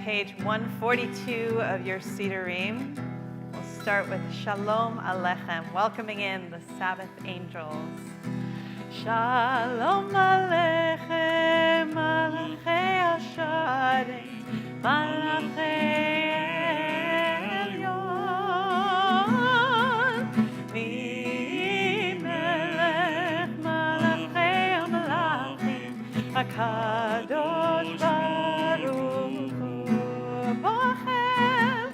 page 142 of your siddurim. We'll start with Shalom Aleichem, welcoming in the Sabbath angels. Shalom Aleichem, Malachei Asharei, Malachei Elyon, Melech Malachei Amalachim, HaKadosh Baruch Hu, Boachem,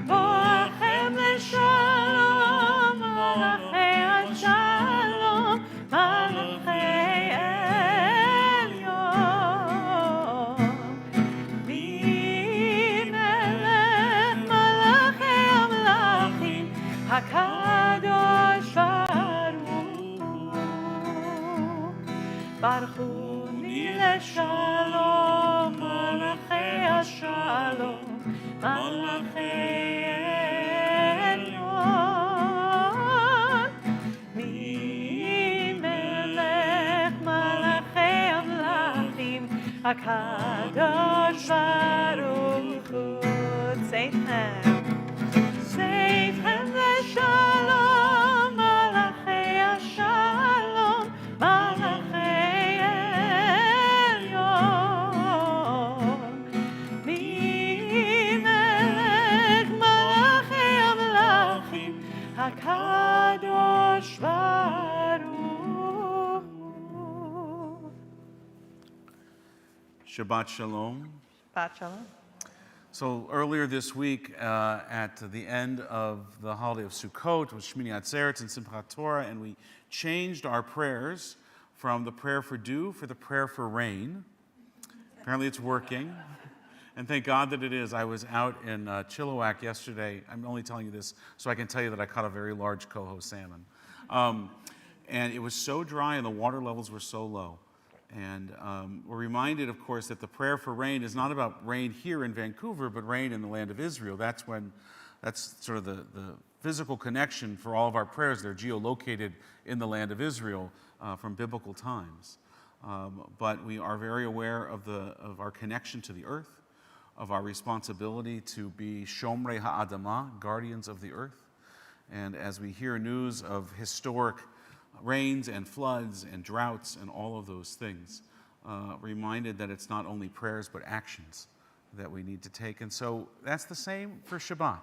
Boachem L'Shalom, Malachei Ashalom, Malachei Elyon, Melech Malachei Amalachim, HaKadosh Baruch Hu, Barchuni L'Shalom, Malachei Ashalom, Malachei Elyon, Melech Malachei Amalachim, HaKadosh Baruch Hu. Seifhem, Seifhem L'Shalom, Malachei Ashalom, Malachei Elyon, Melech Malachei Amalachim, HaKadosh Baruch Hu. Shabbat Shalom. Shabbat Shalom. So earlier this week, at the end of the holiday of Sukkot, was Shmini Atzeret and Simchat Torah, and we changed our prayers from the prayer for dew for the prayer for rain. Apparently it's working, and thank God that it is. I was out in Chilliwack yesterday. I'm only telling you this so I can tell you that I caught a very large coho salmon. And it was so dry and the water levels were so low. And we're reminded, of course, that the prayer for rain is not about rain here in Vancouver, but rain in the land of Israel. That's sort of the physical connection for all of our prayers. They're geolocated in the land of Israel from biblical times. But we are very aware of our connection to the earth, of our responsibility to be Shomrei Ha'adamah, guardians of the earth. And as we hear news of historic rains and floods and droughts and all of those things, reminded that it's not only prayers but actions that we need to take. And so that's the same for Shabbat.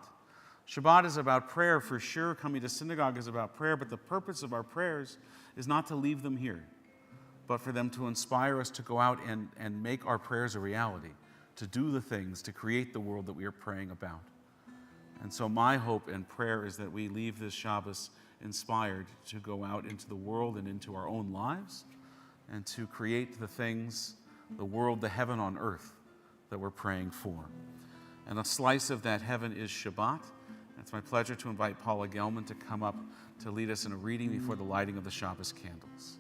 Shabbat is about prayer for sure. Coming to synagogue is about prayer, but the purpose of our prayers is not to leave them here, but for them to inspire us to go out and make our prayers a reality, to do the things, to create the world that we are praying about. And so my hope and prayer is that we leave this Shabbos inspired to go out into the world and into our own lives and to create the things, the world, the heaven on earth that we're praying for. And a slice of that heaven is Shabbat. It's my pleasure to invite Paula Gelman to come up to lead us in a reading before the lighting of the Shabbos candles.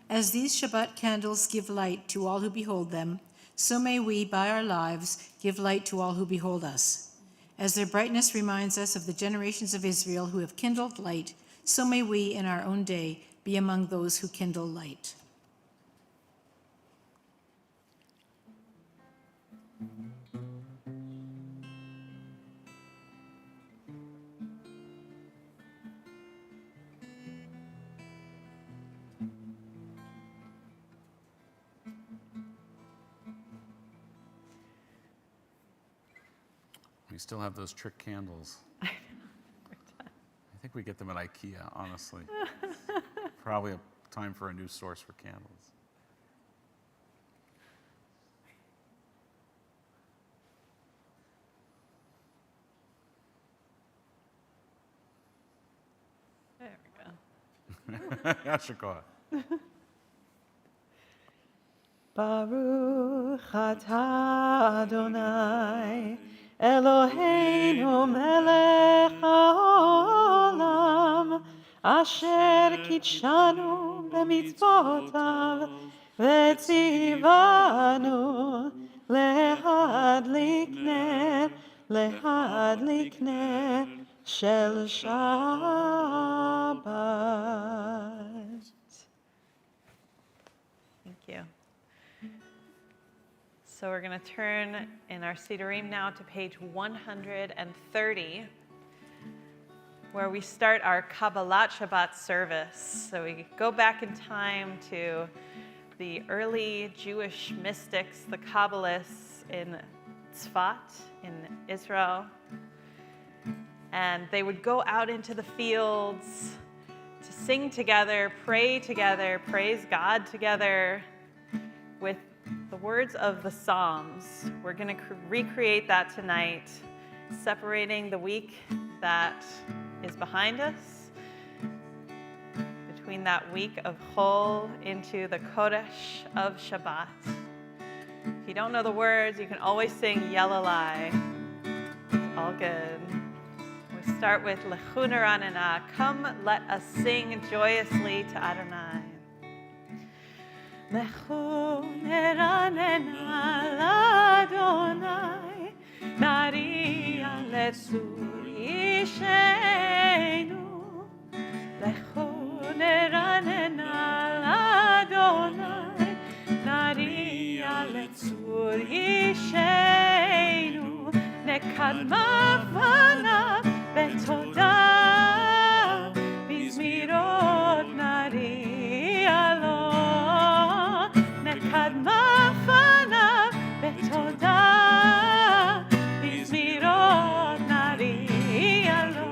As these Shabbat candles give light to all who behold them, so may we, by our lives, give light to all who behold us. As their brightness reminds us of the generations of Israel who have kindled light, so may we, in our own day, be among those who kindle light. We still have those trick candles. I think we get them at IKEA, honestly. Probably a time for a new source for candles. There we go. Yashikoah. Baruch atah Adonai, Eloheinu melech haolam, asher kitshanu b'mitzvotav, v'tzivanu להדליק נר של שבת. So we're going to turn in our siddurim now to page 130, where we start our Kabbalat Shabbat service. So we go back in time to the early Jewish mystics, the Kabbalists in Tzfat, in Israel. And they would go out into the fields to sing together, pray together, praise God together with the words of the Psalms. We're going to recreate that tonight, separating the week that is behind us, between that week of Chol into the Kaddish of Shabbat. If you don't know the words, you can always sing Yelalai. It's all good. We start with Lechu Neranena. Come, let us sing joyously to Adonai. Lechu Neranena l'Adonai, Nariya letzur Yishenu. Lechu Neranena l'Adonai, Nariya letzur Yishenu. Nekadma fanav betoda, bizmirot nariya lo. Nekadma fanav betoda, bizmirot nariya lo.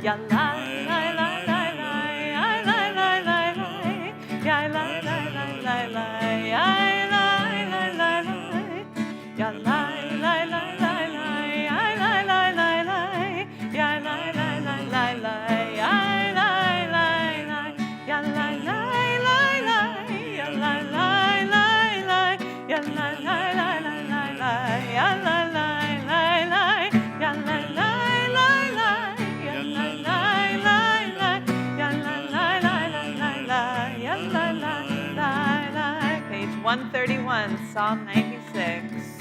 Yalai, lai, lai, lai, lai, lai, lai, lai, lai, yai, lai, lai, lai, lai, lai, yai, lai, lai, lai, lai, yalai. Page 131, Psalm 96.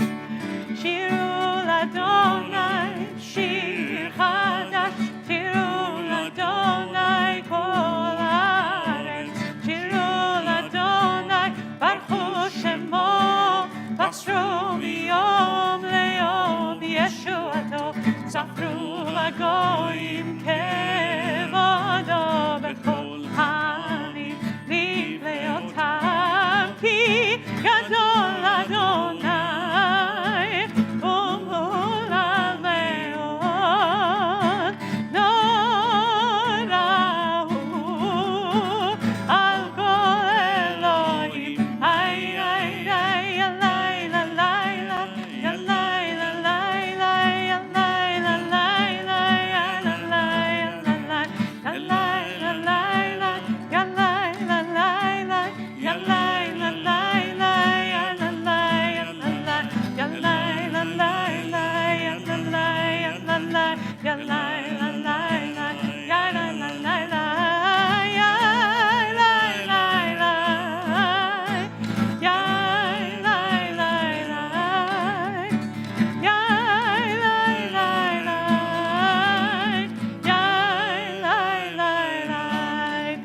Shiru l'Adonai, shir chadash, shiru l'Adonai kol haaretz, shiru l'Adonai, baruchu shemo, basru miyom leyom yeshuato, safru l'goyim kevodo, bechol hanim nifleotav, ki gadol Adonai.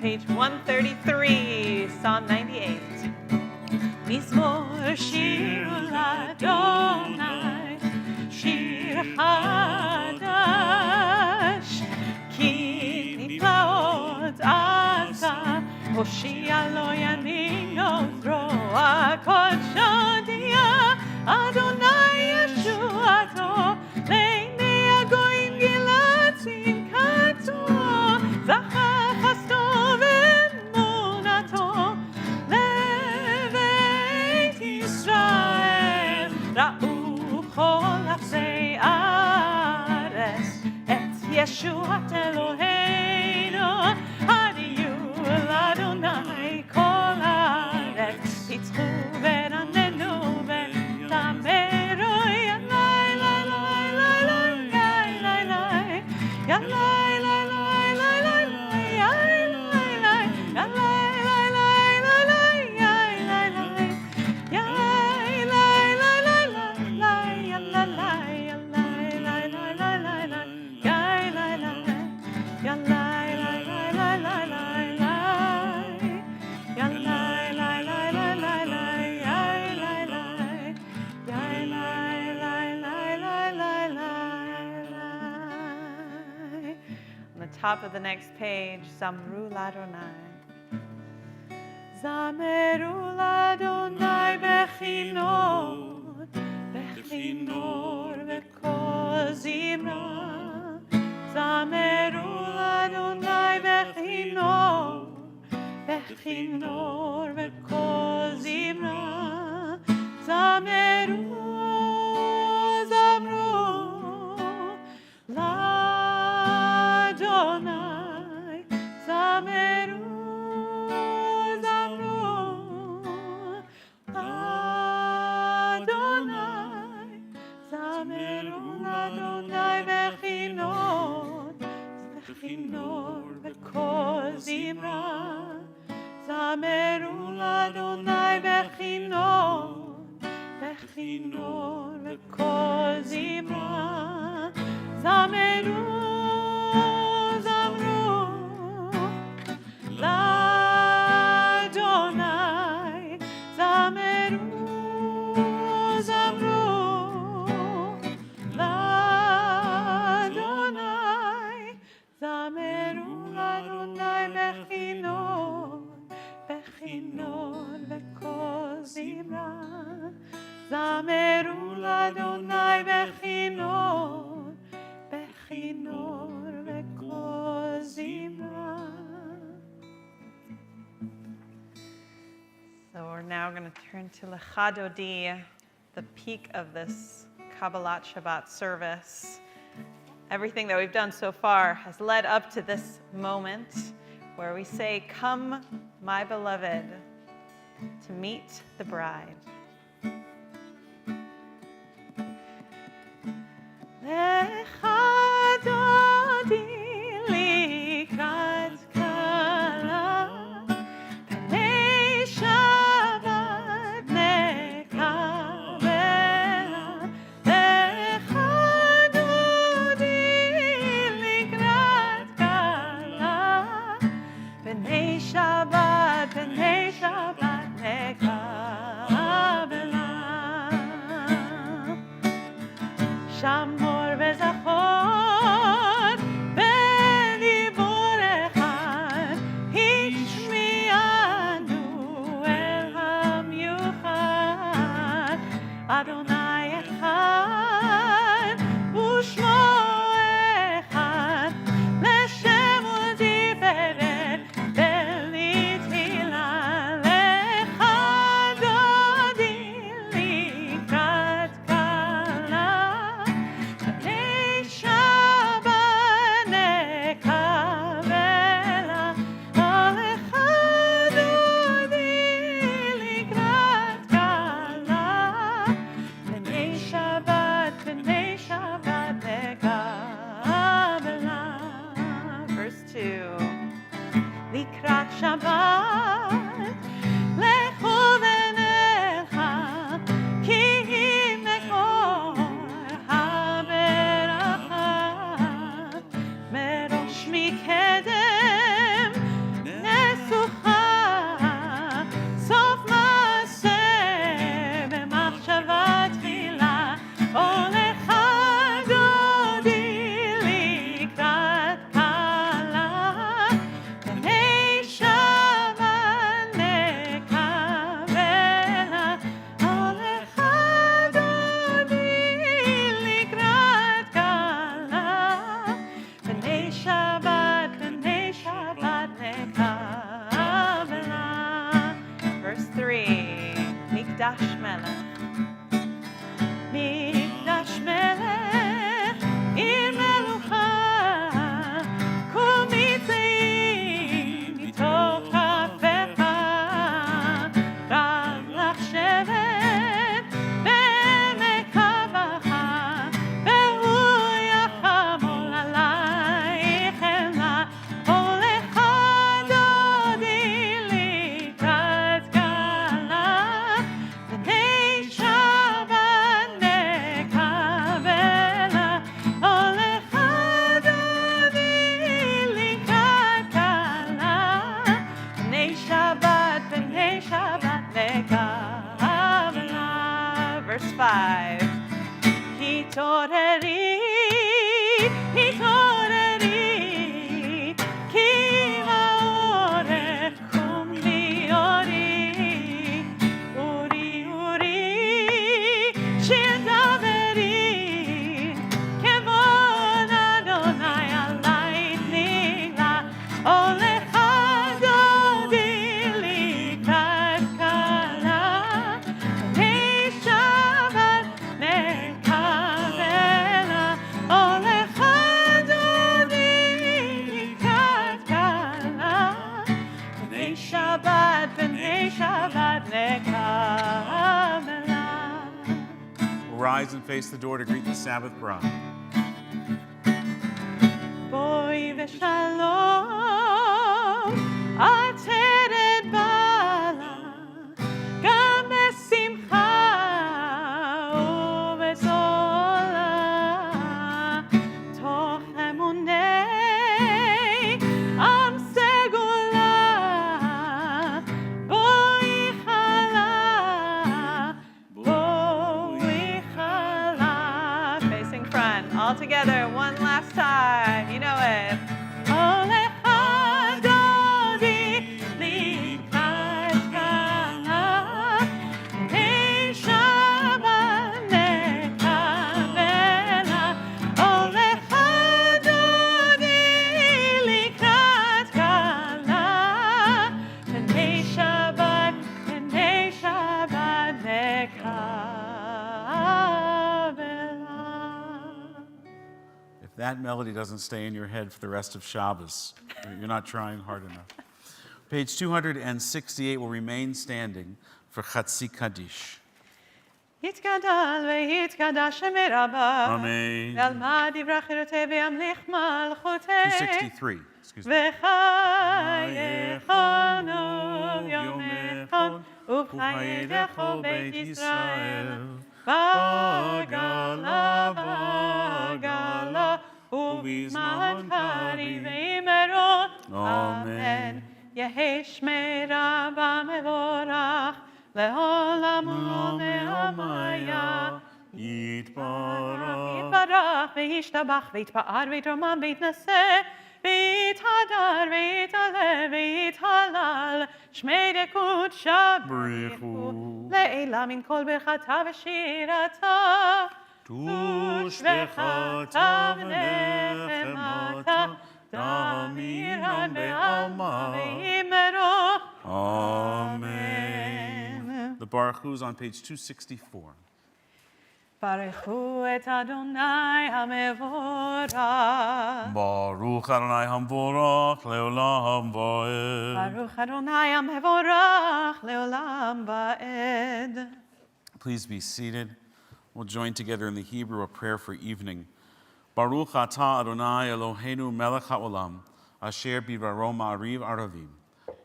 Page 133, Psalm 98. Mizmor shir l'Adonai, shir chadash, ki niflaot asa, hoshia lo yamin ozro, kodsho dia, Adonai Yeshuato, le'nei hagoyim gilad simchato, zachar chasto ve'emunato, le'beit Yisrael, ra'u chol afsei aretz, et Yeshuat Eloheinu, hadiyu l'Adonai kol haaretz, pitzchu ve'ranenu ve'tameru, yalai, lai, lai, lai, lai, yai, lai, lai, yalai, lai, lai, lai, lai, lai, yai, lai, lai, yalai, lai, lai, lai, lai, yai, lai, lai, yai, lai, lai, lai, lai, lai, yalai, lai, yalai, lai, lai, lai, lai, lai, yai, lai, lai, yalai, lai, lai, lai, lai, lai, lai, yalai, lai, lai, lai, lai, lai, yai, lai. top of the next page, Zamru Ladonai. Zameru Ladonai bechinor, bechinor v'kol zimra. Zameru Ladonai bechinor, bechinor v'kol zimra. Zameru, zamru, Ladonai. Zameru, zamru, Ladonai. Zameru, Ladonai bechinor, bechinor v'kol zimra. Zameru Ladonai bechinor, bechinor v'kol zimra. Zameru, zamru, Ladonai. Zameru, zamru, Ladonai. Zameru Ladonai bechinor, bechinor v'kol zimra. Zameru Ladonai bechinor, bechinor v'kol zimra. So we're now going to turn to Lecha Dodi, the peak of this Kabbalat Shabbat service. Everything that we've done so far has led up to this moment where we say, "Come, my beloved, to meet the bride." Lecha Dodi likrat kala, b'nei Shabbat nekabela. Lecha Dodi likrat kala, b'nei Shabbat nekabela. Shamor v'zachor b'dibur echad, hishmi'anu el hamiuchad. Adonai echad u'shmo echad, l'shem u'tiferet b'litila. Lecha Dodi likrat kala, b'nei Shabbat nekabela. Lecha Dodi likrat kala, b'nei Shabbat nekabela. Verse 2. Likrat Shabbat, lechu v'necha, ki hi mekor haberacha. Merosh mikedem nesucha, sof ma'aseh b'machshava tchila. O lecha Dodi likrat kala, b'nei Shabbat nekabela. O lecha Dodi likrat kala, b'nei Shabbat nekabela. Verse 3. Mikdash Melech. Mikdash Melech, Ir Melucha, Kol Mitzaim mitoch kafecha. Rav lach shevet b'emek havacha, v'hu yachamol alayich ela. O lecha Dodi likrat kala, b'nei rise and face the door to greet the Sabbath bride. בואי ושלום, עטרת בעלה, גם בשמחה ובזולה, תוך אמוני עם סגולה, בואי חלה, בואי חלה. Facing front, all together, one last time, you know it. That melody doesn't stay in your head for the rest of Shabbos. You're not trying hard enough. Page 268 will remain standing for Chatzi Kaddish. יתגדל ויתקדש שם רבה. Amen. ועלמא דברי חירותי וימליך מלכותי. 263, excuse me. וחייכנו יומכון ובחיי דכל בית ישראל. בגלה בגלה ובזמן קריב ואמרו אמן. יהי שמי רבה מבורך לעולם ולעולמיה. יתברך וישתבח ויתפאר ויתרומם ויתנשא ויתהדר ויתעלה ויתהלל שמי דקודשה בריחו לעילה מן כל ברכתה ושירתה תושבחתה ונחמתה תמירן בעלמא ואמרו Amen. The Baruch Hu is on page 264. ברכו את אדוני המבורך. Baruch Adonai Hamvorach Leolam Vaed. ברוך אדוני המבורך לעולם ועד. Please be seated. We'll join together in the Hebrew a prayer for evening. Baruch atah Adonai Eloheinu melech haolam, asher bidvaro ma'ariv aravim,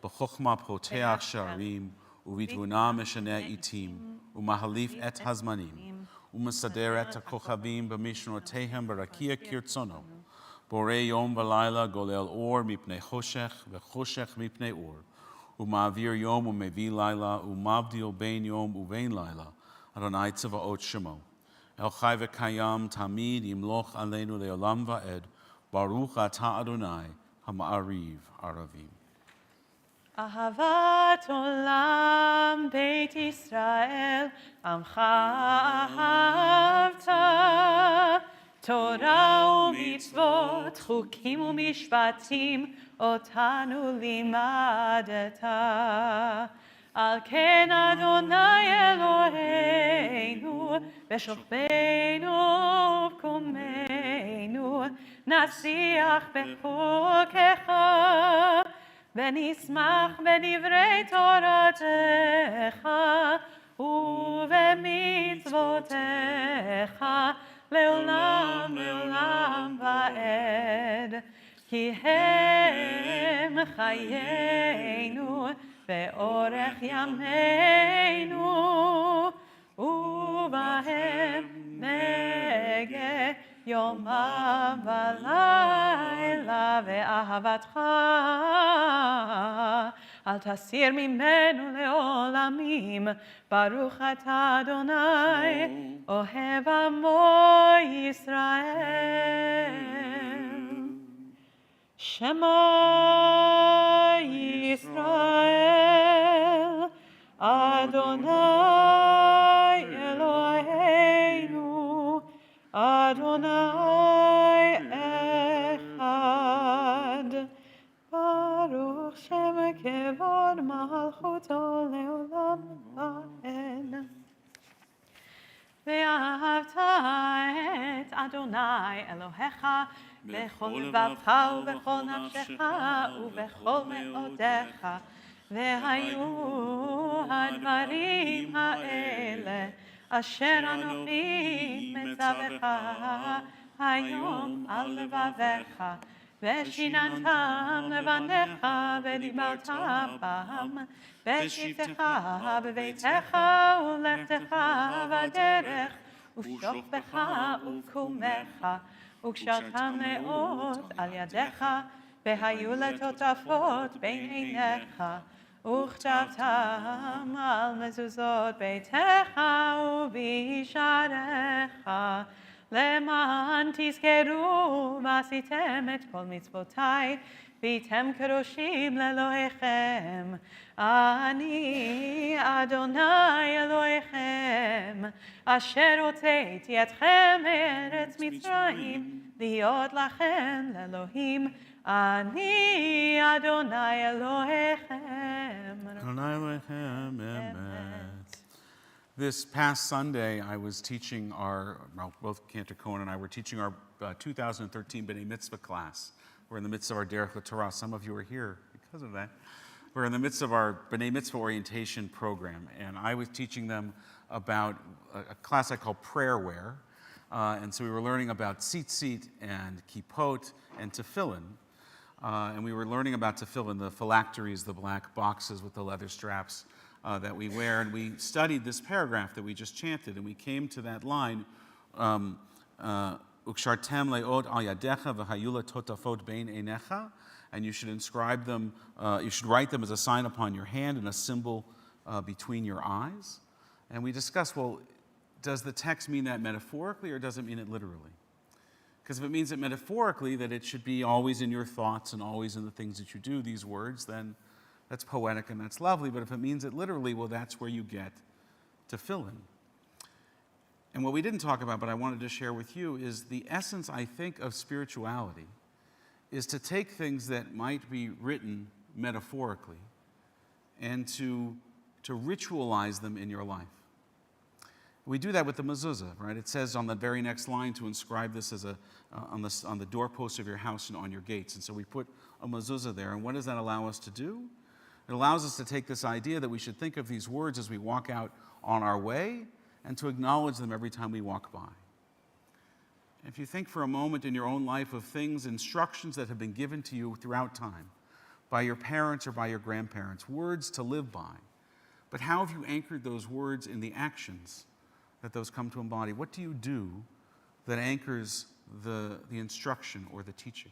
b'chokhmah poteach sharim, u'bitvuna meshaneh itim, u'mahalif et hazmanim, u'mesader et hakochavim b'mishnotehem b'rakia kirtzono, borei yom v'layla golel or mipnei choshech v'choshech mipnei or, u'ma'avir yom u'mevi layla, u'mavdil bein yom u'vein layla, Adonai Tzavaot Shemo. El Chai v'Kayam Tamid Yimloch Aleinu Leolam Va'ed. Baruch Atah Adonai Hama'ariv Aravim. אהבת עולם בית ישראל, עמך אהבת. תורה ומצוות, חוקים ומשפטים, אותנו לימדת. על כן אדוני אלוהינו, בשוכבנו ובקומנו, נשיח בחוקך, ונשמח בדברי תורתך, ובמצוותיך, לעולם לעולם ועד. כי הם חיינו, באורך ימינו, ובהם נגה יומם ולילה, ואהבתך אל תסיר ממנו לעולמים. ברוך אתה אדוני, אוהב עמו ישראל. שמע ישראל, אדוני אלוהינו, אדוני אחד. ברוך שם כבוד מלכותו לעולם ועד. ואהבת את אדוני אלוהיך בכל לבבך ובכל נפשך ובכל מאודיך. והיו הדברים האלה אשר אנוכי מצווך היום על לבביך, ושיננתם לבניך ודיברת בם, בשבתך בביתך ולכתך בדרך, ושוכבך וקומך, וקשרתם מאוד על ידיך, והיו לטוטפות בין עיניך, וכתבתם על מזוזות ביתך ובשעריך, למען תזכרו ועשיתם את כל מצוותיי, והייתם קדושים לאלוהיכם. אני אדוני אלוהיכם, אשר הוצאתי אתכם מארץ מצרים, להיות לכם לאלוהים. אני אדוני אלוהיכם. Adonai Elohim, Emet. This past Sunday, I was teaching both Cantor Cohen and I were teaching our 2013 B'nai Mitzvah class. We're in the midst of our Derech LaTorah. Some of you are here because of that. We're in the midst of our B'nai Mitzvah orientation program, and I was teaching them about a class I call Prayerware. And so we were learning about tzitzit and kippot and tefillin. And we were learning about tefillin, the phylacteries, the black boxes with the leather straps that we wear. And we studied this paragraph that we just chanted, and we came to that line, Ukshartem le'od al yadecha v'hayula totafot bein einecha, and you should inscribe them, you should write them as a sign upon your hand and a symbol between your eyes. And we discussed, well, does the text mean that metaphorically or does it mean it literally? Because if it means it metaphorically, that it should be always in your thoughts and always in the things that you do, these words, then that's poetic and that's lovely. But if it means it literally, well, that's where you get tefillin. And what we didn't talk about, but I wanted to share with you, is the essence, I think, of spirituality is to take things that might be written metaphorically and to ritualize them in your life. We do that with the mezuzah, right? It says on the very next line to inscribe this as on the doorposts of your house and on your gates. And so we put a mezuzah there. And what does that allow us to do? It allows us to take this idea that we should think of these words as we walk out on our way and to acknowledge them every time we walk by. If you think for a moment in your own life of things, instructions that have been given to you throughout time by your parents or by your grandparents, words to live by, but how have you anchored those words in the actions that those come to embody? What do you do that anchors the instruction or the teaching?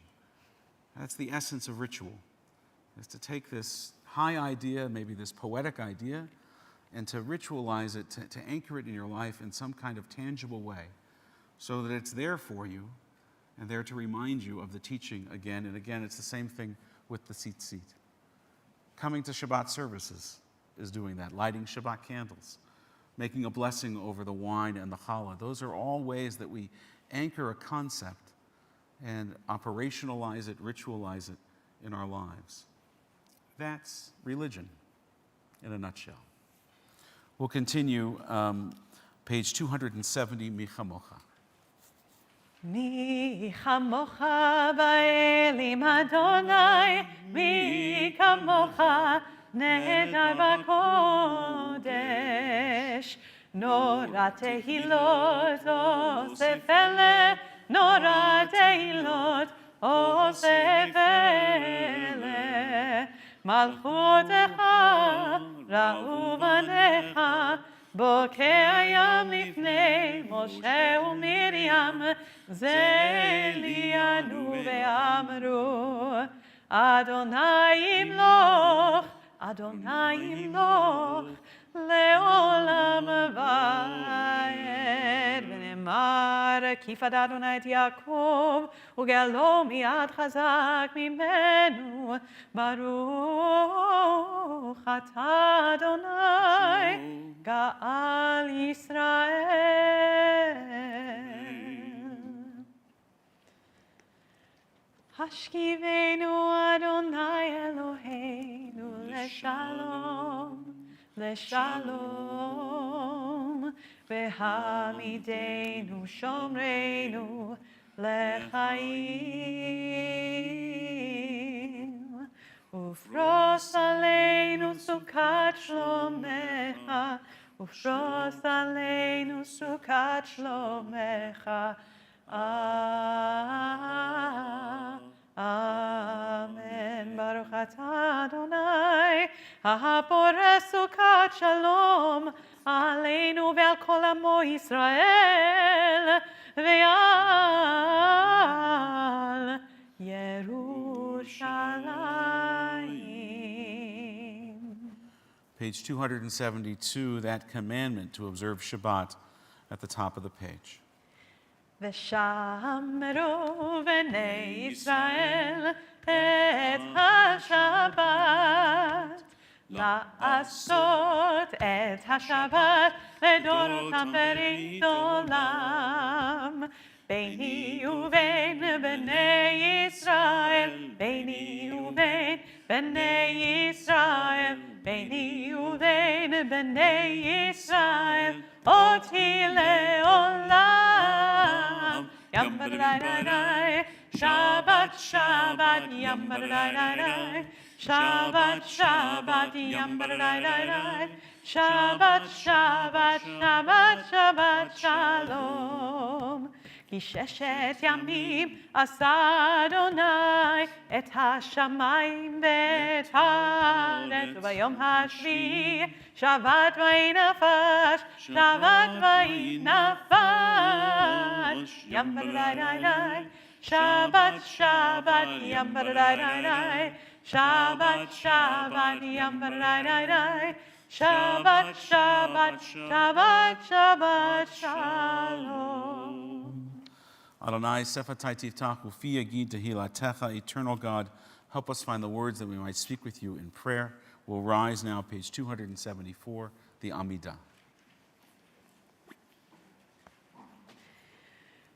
That's the essence of ritual, is to take this high idea, maybe this poetic idea, and to ritualize it, to anchor it in your life in some kind of tangible way so that it's there for you and there to remind you of the teaching again and again. It's the same thing with the tzitzit. Coming to Shabbat services is doing that, lighting Shabbat candles, making a blessing over the wine and the challah. Those are all ways that we anchor a concept and operationalize it, ritualize it in our lives. That's religion in a nutshell. We'll continue, page 270, Mi Chamocha. Mi chamocha ba'elim Adonai, mi kamocha nehedar b'kodesh. Nora tehilot osefele, nora tehilot osefele. Malchutecha ra'u banecha, בוקע הים לפני משה ומרים, זה לינו ואמרו, אדוני ימלוך, אדוני ימלוך, לעולם ועד. ונאמר, כיפת אדוני את יעקב, וגאלו מיד חזק ממנו, ברוך אתה אדוני, גאל ישראל. השכיבנו אדוני אלוהינו לשלום, לשלום, והעמידנו שומרנו לחיים. ופרוס עלינו סוכת שלומך, ופרוס עלינו Shabbat Shlomecha. Amen. Baruch atah Adonai, haporeh sukat shalom, aleinu ve'al kol amo Yisrael, ve'al Yerushalayim. Page 272, that commandment to observe Shabbat at the top of the page. ושמרו בני ישראל את השבת, לעשות את השבת לדורותם ברית עולם. ביני ובין בני ישראל, ביני ובין בני ישראל, ביני ובין בני ישראל, אותי לעולם. Yam badai Shabbat Shabbat Yam badai Shabbat Shabbat Yam badai Shabbat Shabbat Shabbat Shabbat Shalom. כי ששת ימים עשה אדוני את השמיים ואת הארץ, וביום השביעי שבת ויהי נפש, שבת ויהי נפש. ים בדאי שבת שבת ים בדאי שבת שבת ים בדאי שבת שבת שבת שבת שלום. Adonai Sephatai Tiftach Ufi Yagid Tehilatecha. Eternal God, help us find the words that we might speak with you in prayer. We'll rise now, page 274, the Amida.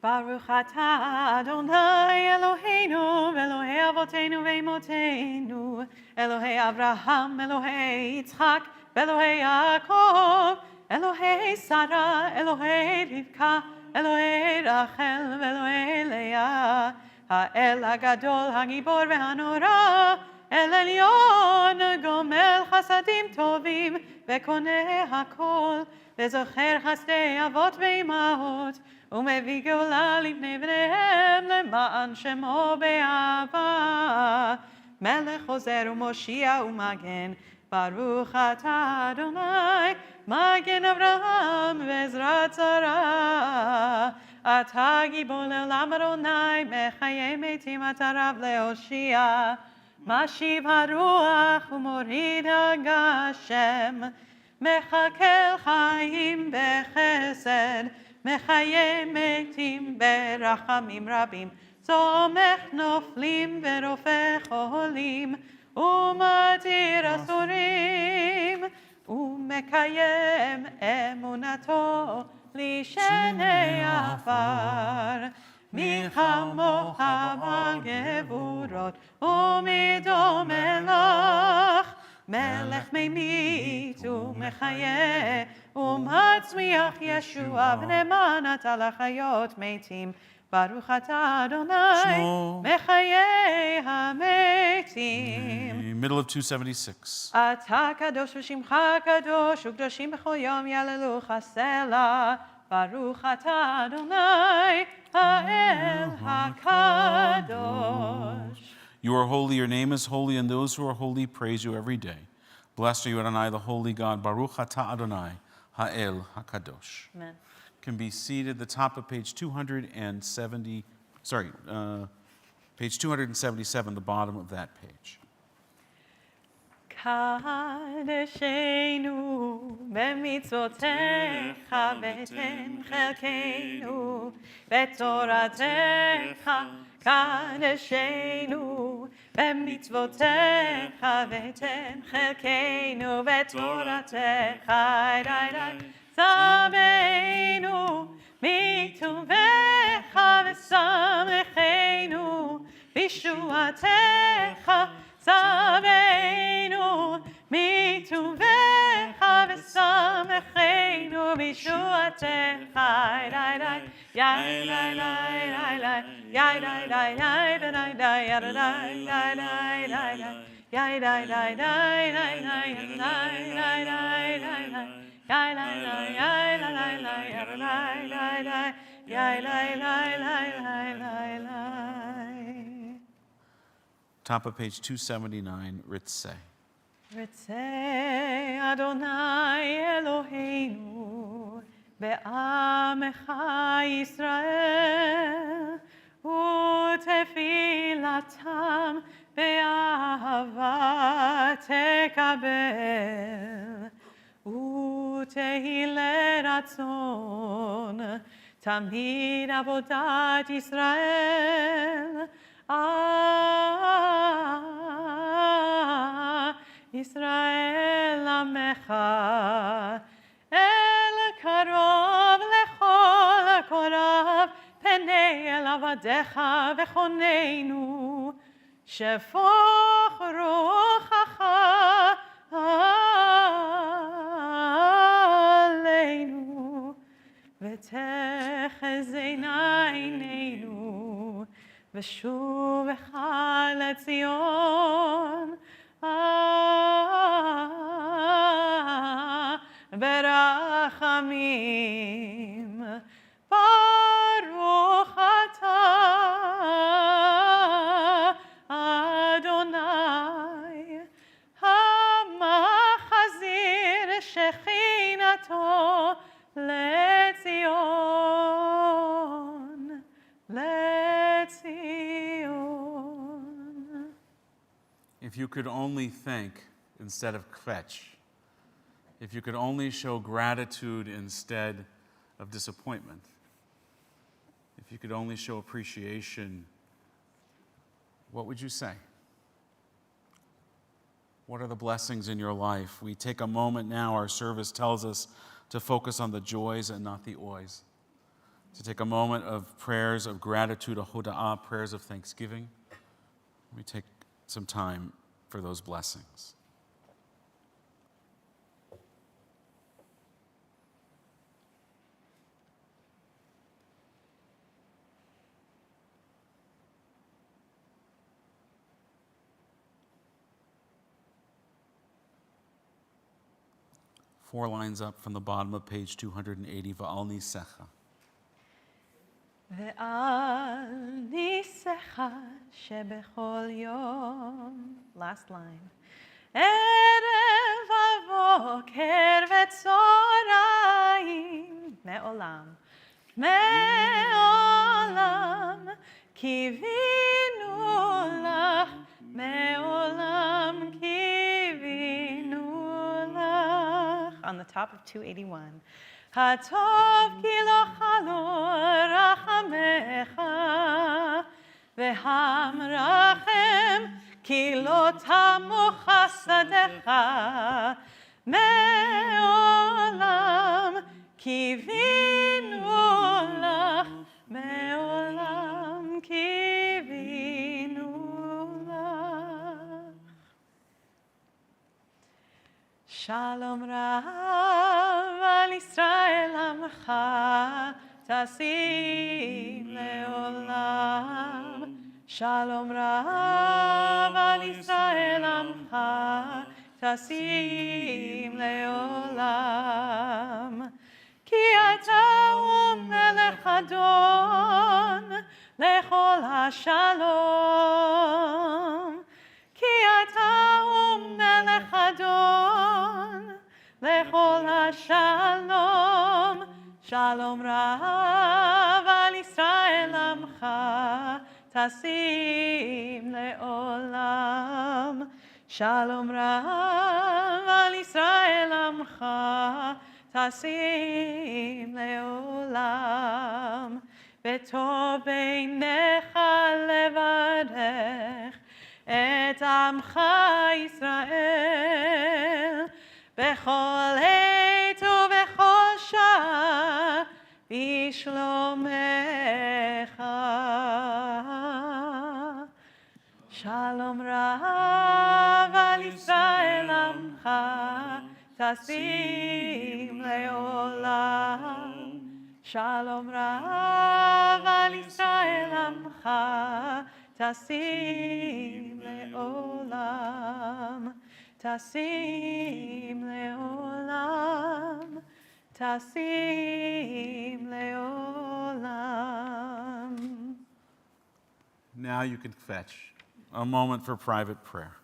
Baruch atah Adonai Eloheinu Elohei Avotenu ve'imotenu Elohei Avraham Elohei Yitzchak Elohei Yaakov Elohei Sarah Elohei Rivka Elohei Rachel ואלוהי לאה, האל הגדול, הגיבור והנורא, אל עליון, גומל חסדים טובים, וקונה הכל, וזוכר חסדי אבות ואימהות, ומביא גאולה לבני בניהם, למען שמו באהבה. מלך עוזר ומושיע ומגן, ברוך אתה אדוני, מגן אברהם ועזרת שרה. אתה גיבור לעולם אדוני, מחיי מתים אתה רב להושיע. משיב הרוח ומוריד הגשם, מחכל חיים בחסד, מחיי מתים ברחמים רבים. צומח נופלים ורופא חולים, ומתיר אסורים, ומקיים אמונתו לשני עפר. מי כמוך בגבורות ומדומה לך, מלך ממית ומחיה, ומצמיח ישועה ונאמן אתה לחיות מתים. ברוך אתה אדוני, מחיי המתים. Middle of 276. אתה קדוש ושמך קדוש, וקדושים בכל יום יעללוך סלע. ברוך אתה אדוני, האל הקדוש. You are holy, your name is holy, and those who are holy praise you every day. Blessed are you, Adonai, the holy God. Baruch atah Adonai, ha'el hakadosh. Amen. Can be seated at the top of page 270, page 277, the bottom of that page. קדשנו במצוותיך ותן חלקנו בתורתך. קדשנו במצוותיך ותן חלקנו בתורתך. צווינו מטובך ושמחנו בישועתך. צווינו מטובך ושמחנו בישועתך. Yai lai lai, yai lai lai lai, yai lai lai lai, yai lai lai lai lai lai lai. Top of page 279, Ritzeh. Ritzeh Adonai Eloheinu be'amecha Yisrael u'tefilatam be'ahava tekabel u'tehi leratzon tamid avodat Yisrael Yisrael Amecha El Karov Lechol Korav Penei El Avadecha Vechoneinu Shefoch Ruchacha Aleinu V'techezena Eineinu V'shuvecha LeTzion ברחמים ברוך אתה אדוני המחזיר שכינתו לציון לציון. If you could only think instead of kvetch, if you could only show gratitude instead of disappointment, if you could only show appreciation, what would you say? What are the blessings in your life? We take a moment now, our service tells us to focus on the joys and not the oys. To take a moment of prayers of gratitude, a hoda'ah, prayers of thanksgiving. We take some time for those blessings. Four lines up from the bottom of page 280, Va'al Nisecha. ועל ניסך שבכל יום, last line, ערב ובוקר וצהריים, מעולם, מעולם, קיווינו לך, מעולם קיווינו לך, on the top of 281. הטוב כי לא חלו רחמך, והמרחם כי לא תמו חסדך, מעולם קיווינו לך, מעולם קיווינו לך. שלום רב על ישראל עמך, תשים לעולם. שלום רב על ישראל עמך, תשים לעולם. כי אתה הוא מלך אדון לכל השלום. כי אתה הוא מלך אדון לכל השלום. שלום רב על ישראל עמך, תשים לעולם. שלום רב על ישראל עמך, תשים לעולם. וטוב בעיניך לברך את עמך ישראל, בכל עת ובכל שעה בשלומך. שלום רב על ישראל עמך, תשים לעולם. שלום רב על ישראל עמך, תשים לעולם. Tasim leolam, tasim leolam. Now you can fetch a moment for private prayer.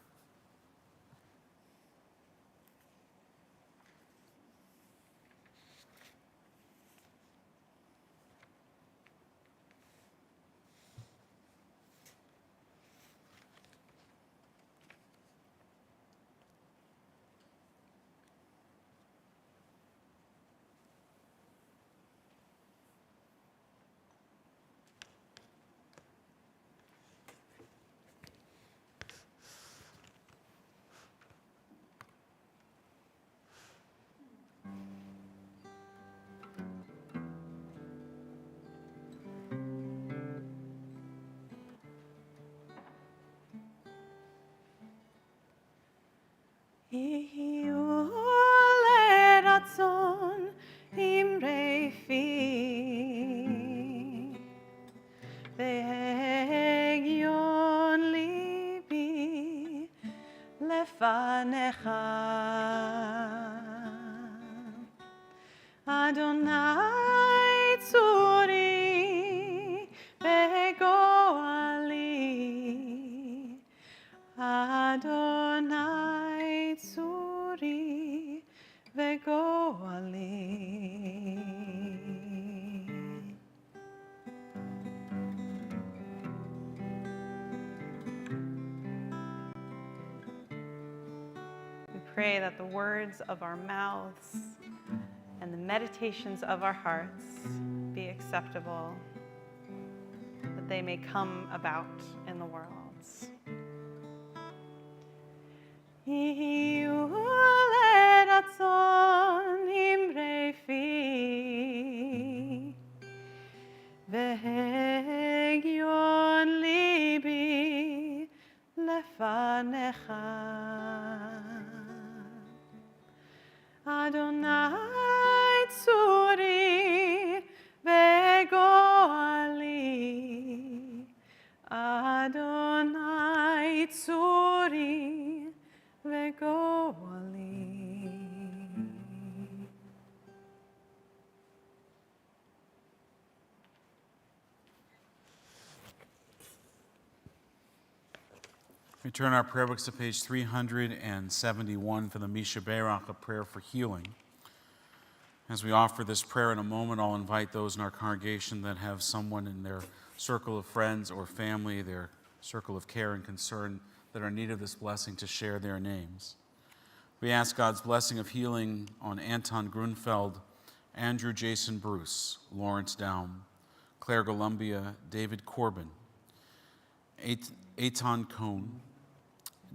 Iyu leratzon imrei fi ve'egyon libi lefanecha Adonai tzuri ve'goali Adonai tzuri ve'goali. We pray that the words of our mouths and the meditations of our hearts be acceptable, that they may come about in the world. Iyu leratzon imrei fi ve'egyon libi lefanecha Adonai tzuri ve'goali Adonai tzuri ve'goali. We turn our prayer books to page 371 for the Misha Berach, a prayer for healing. As we offer this prayer in a moment, I'll invite those in our congregation that have someone in their circle of friends or family, their circle of care and concern, that are in need of this blessing to share their names. We ask God's blessing of healing on Anton Grunfeld, Andrew Jason Bruce, Lawrence Daum, Claire Columbia, David Corbin, Eitan Cohn,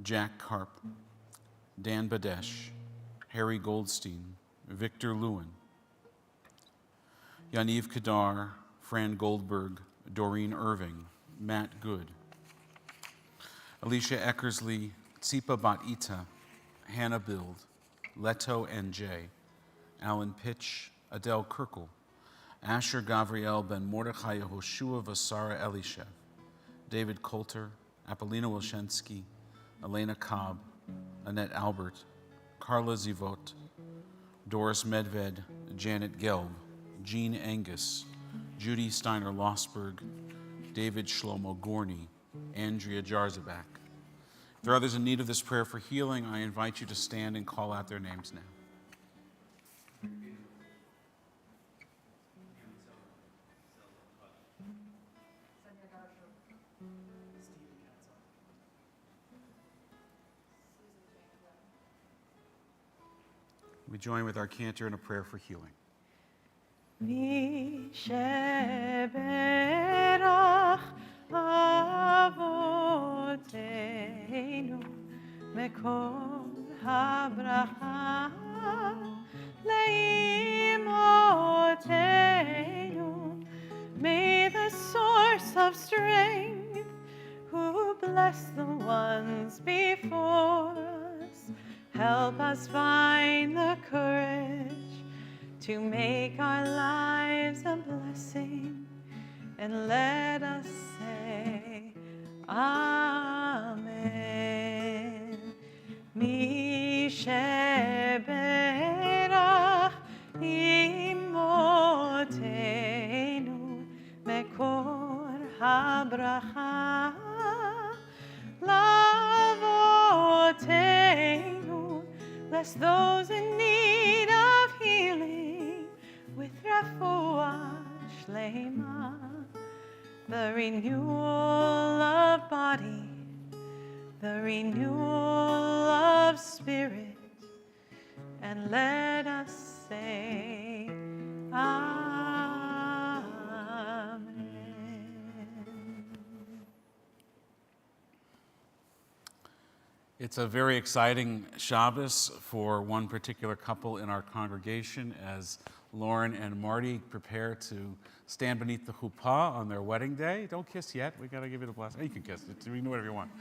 Jack Karp, Dan Badesh, Harry Goldstein, Victor Lewin, Yaniv Kadar, Fran Goldberg, Doreen Irving, Matt Good, Alicia Eckersley, Tsipa Bat-Ita, Hannah Bild, Leto NJ, Alan Pitch, Adele Kirkle, Asher Gavriel Ben Mordechai Yehoshua Vasara Elishev, David Coulter, Apollina Wilshensky, Elena Cobb, Annette Albert, Carla Zivot, Doris Medved, Janet Gelb, Jean Angus, Judy Steiner Losberg, David Shlomo Gorney, Andrea Jarzabak. If there are others in need of this prayer for healing, I invite you to stand and call out their names now. We join with our cantor in a prayer for healing. Misha Berach Avoteinu Mekol HaBracha Leimotenu. May the source of strength, who bless the ones before us, help us find the courage to make our lives a blessing, and let us say, Amen. Bless those in need of healing with refuah shlema, the renewal of body, the renewal of spirit, and let us say, Amen. It's a very exciting Shabbos for one particular couple in our congregation as Lauren and Marty prepare to stand beneath the chuppah on their wedding day. Don't kiss yet. We got to give you the blessing. Oh, you can kiss. You can do whatever you want.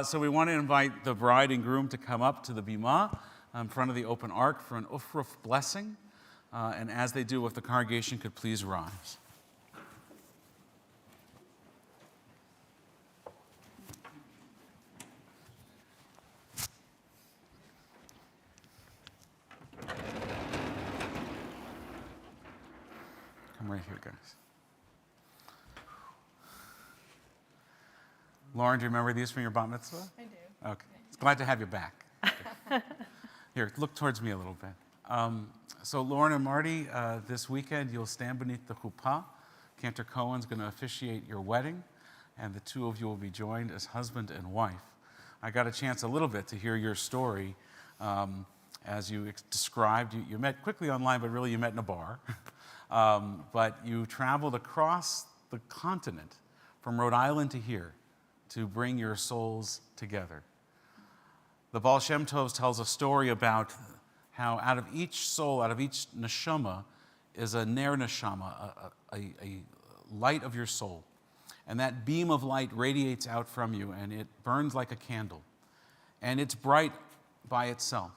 So we want to invite the bride and groom to come up to the bimah in front of the open ark for an ufruf blessing. And as they do, if the congregation could please rise. Come right here, guys. Lauren, do you remember these from your bat mitzvah? I do. Okay. It's glad to have you back. Here, look towards me a little bit. So Lauren and Marty, this weekend you'll stand beneath the chuppah. Cantor Cohen's going to officiate your wedding, and the two of you will be joined as husband and wife. I got a chance a little bit to hear your story as you described. You met quickly online, but really you met in a bar. But you traveled across the continent from Rhode Island to here to bring your souls together. The Baal Shem Tov tells a story about how out of each soul, out of each neshama, is a ner neshama, a light of your soul. And that beam of light radiates out from you, and it burns like a candle. And it's bright by itself.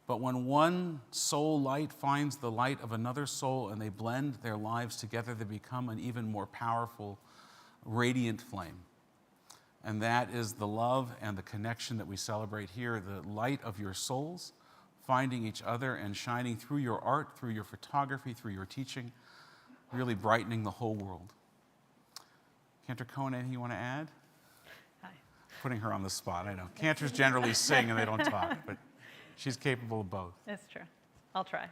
But when one soul light finds the light of another soul and they blend their lives together, they become an even more powerful, radiant flame. And that is the love and the connection that we celebrate here, the light of your souls finding each other and shining through your art, through your photography, through your teaching, really brightening the whole world. Cantor Cohen, anything you want to add? Hi. Putting her on the spot, I know. Cantors generally sing and they don't talk, but she's capable of both. It's true. I'll try.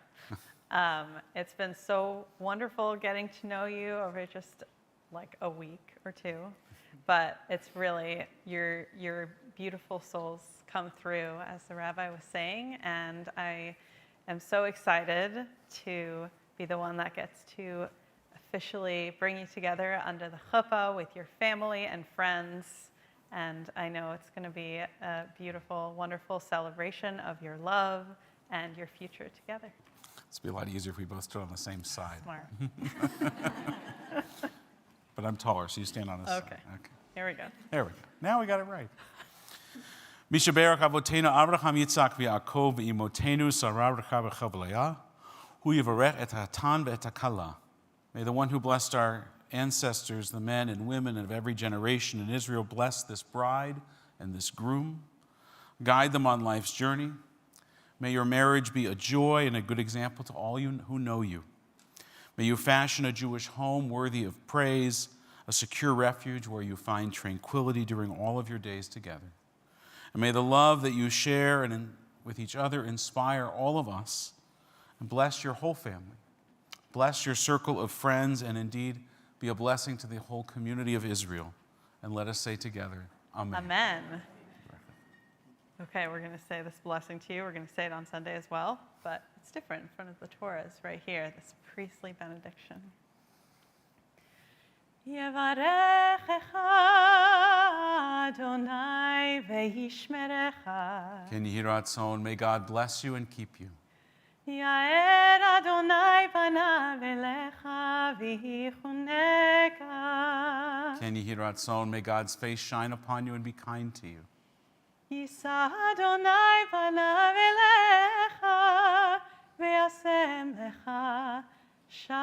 It's been so wonderful getting to know you over just like a week or two. But it's really, your beautiful souls come through, as the rabbi was saying, and I am so excited to be the one that gets to officially bring you together under the chuppah with your family and friends, and I know it's going to be a beautiful, wonderful celebration of your love and your future together. It's be a lot easier if we both stood on the same side. Smart. But I'm taller, so you stand on this side. Okay. Here we go. There we go. Now we got it right. Misha Berach Avotenu Avraham Yitzchak v'Yaakov v'imotenu Sarah Rechava v'Chavleah hu yivarech et hatan ve'et hakala. May the one who blessed our ancestors, the men and women of every generation in Israel, bless this bride and this groom. Guide them on life's journey. May your marriage be a joy and a good example to all you who know you. May you fashion a Jewish home worthy of praise, a secure refuge where you find tranquility during all of your days together. And may the love that you share with each other inspire all of us and bless your whole family. Bless your circle of friends and indeed be a blessing to the whole community of Israel. And let us say together, Amen. Amen. Okay, we're going to say this blessing to you. We're going to say it on Sunday as well, but it's different in front of the Torah. It's right here, this priestly benediction. Yevarechecha Adonai ve'yishmerecha. Ken Yehi Ratzon, may God bless you and keep you. Yair Adonai panav elecha v'yichuneka. Ken Yehi Ratzon, may God's face shine upon you and be kind to you. Yisa Adonai panav elecha ve'yasem lecha shalom,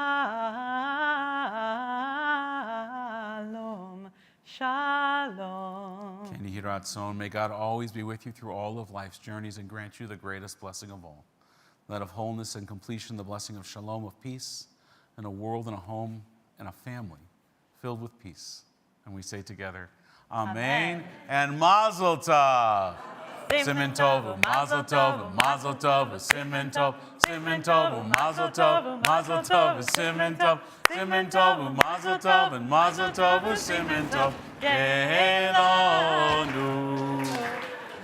shalom. Ken Yehi Ratzon, may God always be with you through all of life's journeys and grant you the greatest blessing of all. That of wholeness and completion, the blessing of shalom, of peace, and a world and a home and a family filled with peace. And we say together, Amen, and Mazel Tov. Siman Tov, Mazel Tov, Mazel Tov, Siman Tov, Siman Tov, Mazel Tov, Mazel Tov, Siman Tov, Siman Tov, Mazel Tov, and Mazel Tov, Siman Tov, Yehelonu,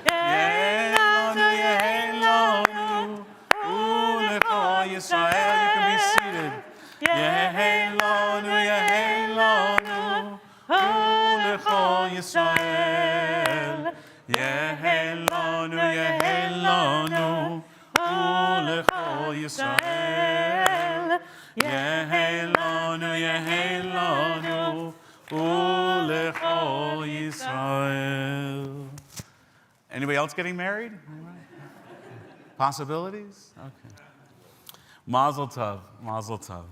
Yehelonu, Yehelonu, Ulecho Yisrael. You can be seated. Yehelonu, Yehelonu, Ulecho Yisrael. Yehelonu, Yehelonu, Ulecho Yisrael. Yehelonu, Yehelonu, Ulecho Yisrael. Anybody else getting married? Possibilities? Okay. Mazel tov, mazel tov.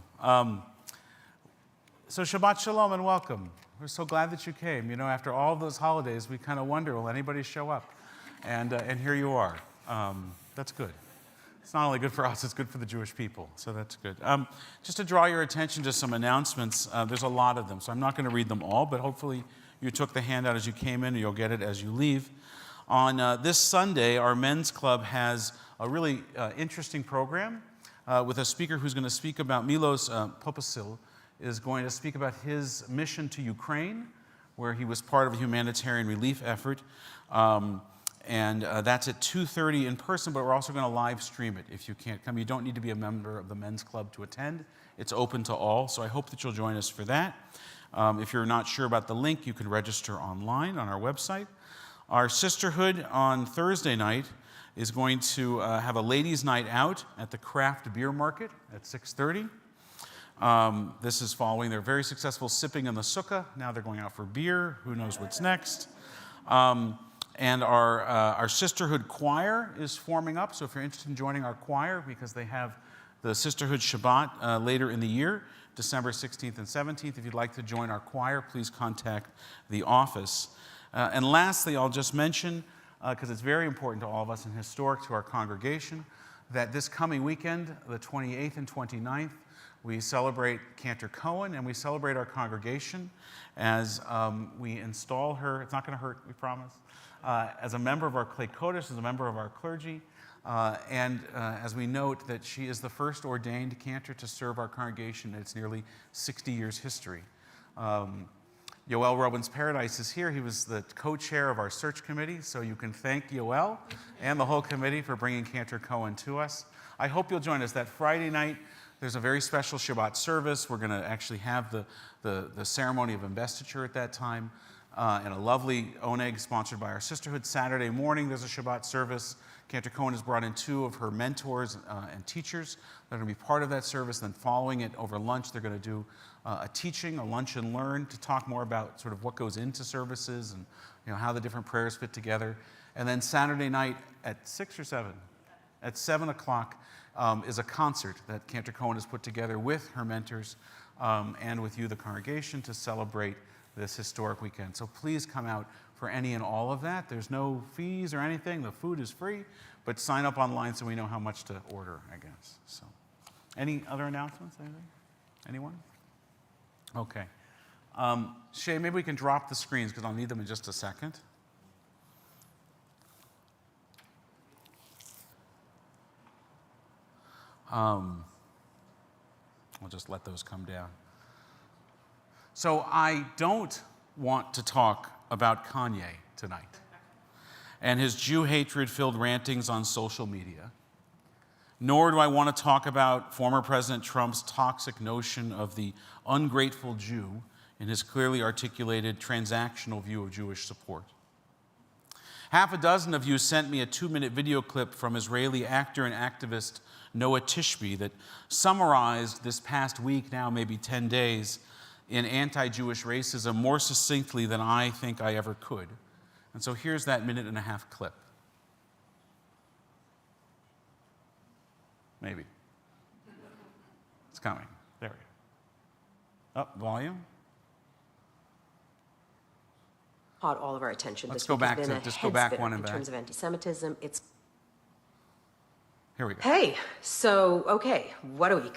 So Shabbat Shalom and welcome. We're so glad that you came. You know, after all those holidays, we kind of wonder, will anybody show up? And here you are. That's good. It's not only good for us, it's good for the Jewish people. So that's good. Just to draw your attention to some announcements, there's a lot of them. So I'm not going to read them all, but hopefully you took the handout as you came in and you'll get it as you leave. On this Sunday, our men's club has a really interesting program with a speaker who's going to speak about Milos Poposil, is going to speak about his mission to Ukraine, where he was part of a humanitarian relief effort. And that's at 2:30 in person, but we're also going to live stream it if you can't come. You don't need to be a member of the men's club to attend. It's open to all, so I hope that you'll join us for that. If you're not sure about the link, you can register online on our website. Our sisterhood on Thursday night is going to have a ladies' night out at the Craft Beer Market at 6:30. This is following their very successful sipping in the sukkah. Now they're going out for beer. Who knows what's next? And our sisterhood choir is forming up. So if you're interested in joining our choir, because they have the Sisterhood Shabbat later in the year, December 16th and 17th. If you'd like to join our choir, please contact the office. And lastly, I'll just mention, because it's very important to all of us and historic to our congregation, that this coming weekend, the 28th and 29th, we celebrate Cantor Cohen and we celebrate our congregation as we install her, it's not going to hurt, we promise, as a member of our Klei Kodesh, as a member of our clergy, and as we note that she is the first ordained cantor to serve our congregation in its nearly 60 years history. Yoel Robin's Paradise is here. He was the co-chair of our search committee, so you can thank Yoel and the whole committee for bringing Cantor Cohen to us. I hope you'll join us that Friday night. There's a very special Shabbat service. We're going to actually have the ceremony of investiture at that time, and a lovely oneg sponsored by our sisterhood. Saturday morning, there's a Shabbat service. Cantor Cohen has brought in 2 of her mentors and teachers that are going to be part of that service. And then following it over lunch, they're going to do a teaching, a lunch and learn, to talk more about sort of what goes into services and how the different prayers fit together. And then Saturday night at 6 or 7? At 7 o'clock is a concert that Cantor Cohen has put together with her mentors and with you, the congregation, to celebrate this historic weekend. So please come out for any and all of that. There's no fees or anything. The food is free, but sign up online so we know how much to order, I guess. So, any other announcements? Anyone? Okay. Shay, maybe we can drop the screens because I'll need them in just a second. I'll just let those come down. So I don't want to talk about Kanye tonight and his Jew hatred-filled rantings on social media, nor do I want to talk about former President Trump's toxic notion of the ungrateful Jew in his clearly articulated transactional view of Jewish support. Half a dozen of you sent me a 2-minute video clip from Israeli actor and activist Noah Tishby that summarized this past week, now maybe 10 days, in anti-Jewish racism more succinctly than I think I ever could. And so here's that 1.5-minute clip. Maybe. It's coming. There we go. Up, volume. Caught all of our attention. Let's go back to, just go back one and back. In terms of anti-Semitism, it's... Here we go. Hey, okay, what a week.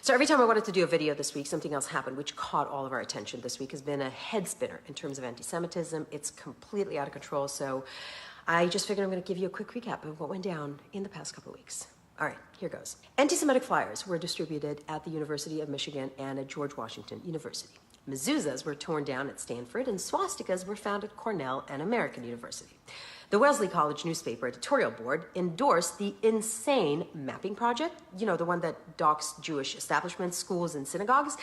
So every time I wanted to do a video this week, something else happened, which caught all of our attention this week, has been a head spinner in terms of anti-Semitism. It's completely out of control. So I just figured I'm going to give you a quick recap of what went down in the past couple of weeks. All right, here goes. Anti-Semitic flyers were distributed at the University of Michigan and at George Washington University. Mezuzahs were torn down at Stanford, and swastikas were found at Cornell and American University. The Wellesley College newspaper editorial board endorsed the insane mapping project, you know, the one that docks Jewish establishments, schools, and synagogues.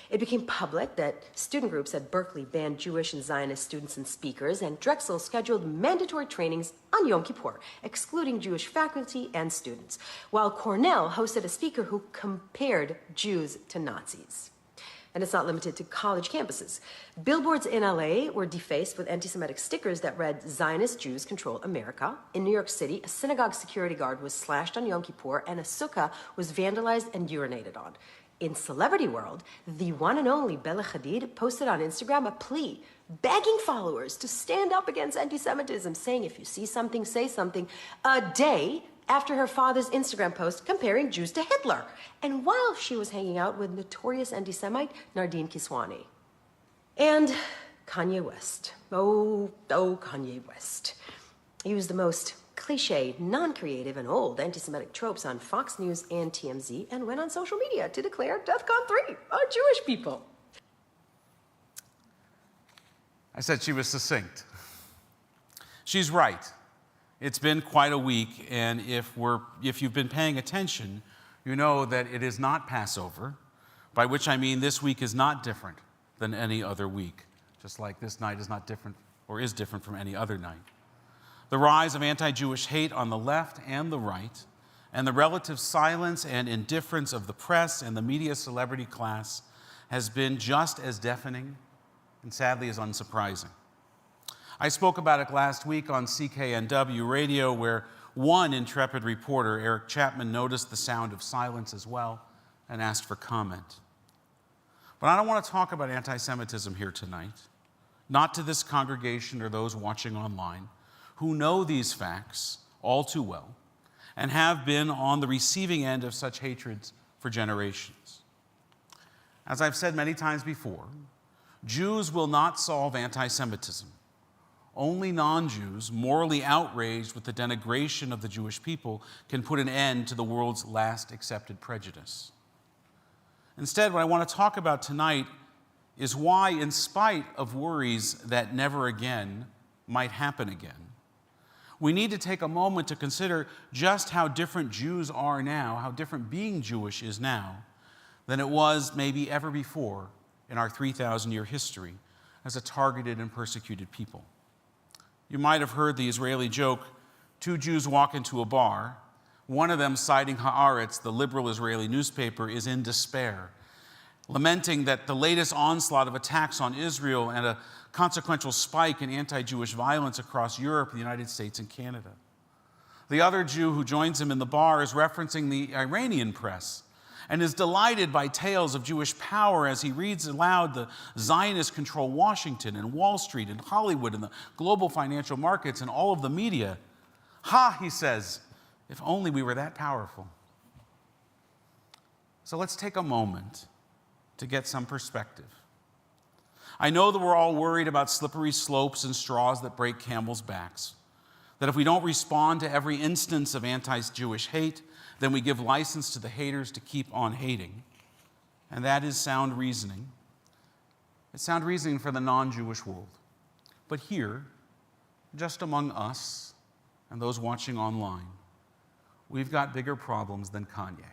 It became public that student groups at Berkeley banned Jewish and Zionist students and speakers, and Drexel scheduled mandatory trainings on Yom Kippur, excluding Jewish faculty and students, while Cornell hosted a speaker who compared Jews to Nazis. And it's not limited to college campuses. Billboards in LA were defaced with anti-Semitic stickers that read, "Zionist Jews control America." In New York City, a synagogue security guard was slashed on Yom Kippur, and a sukkah was vandalized and urinated on. In celebrity world, the one and only Bella Hadid posted on Instagram a plea begging followers to stand up against anti-Semitism, saying, "If you see something, say something," a day after her father's Instagram post comparing Jews to Hitler, and while she was hanging out with notorious anti-Semite Nardine Kiswani. And Kanye West. Oh, Kanye West. He used the most cliche, non-creative, and old anti-Semitic tropes on Fox News and TMZ, and went on social media to declare DEFCON 3 on Jewish people. I said she was succinct. She's right. It's been quite a week, and if you've been paying attention, you know that it is not Passover, by which I mean this week is not different than any other week, just like this night is not different or is different from any other night. The rise of anti-Jewish hate on the left and the right, and the relative silence and indifference of the press and the media celebrity class has been just as deafening and sadly as unsurprising. I spoke about it last week on CKNW radio, where one intrepid reporter, Eric Chapman, noticed the sound of silence as well and asked for comment. But I don't want to talk about anti-Semitism here tonight, not to this congregation or those watching online who know these facts all too well and have been on the receiving end of such hatreds for generations. As I've said many times before, Jews will not solve anti-Semitism. Only non-Jews, morally outraged with the denigration of the Jewish people, can put an end to the world's last accepted prejudice. Instead, what I want to talk about tonight is why, in spite of worries that never again might happen again, we need to take a moment to consider just how different Jews are now, how different being Jewish is now, than it was maybe ever before in our 3,000-year history as a targeted and persecuted people. You might have heard the Israeli joke, two Jews walk into a bar. One of them, citing Haaretz, the liberal Israeli newspaper, is in despair, lamenting that the latest onslaught of attacks on Israel and a consequential spike in anti-Jewish violence across Europe, the United States, and Canada. The other Jew who joins him in the bar is referencing the Iranian press and is delighted by tales of Jewish power as he reads aloud the Zionists control Washington and Wall Street and Hollywood and the global financial markets and all of the media. Ha, he says, if only we were that powerful. So let's take a moment to get some perspective. I know that we're all worried about slippery slopes and straws that break camels' backs, that if we don't respond to every instance of anti-Jewish hate, then we give license to the haters to keep on hating. And that is sound reasoning. It's sound reasoning for the non-Jewish world. But here, just among us and those watching online, we've got bigger problems than Kanye.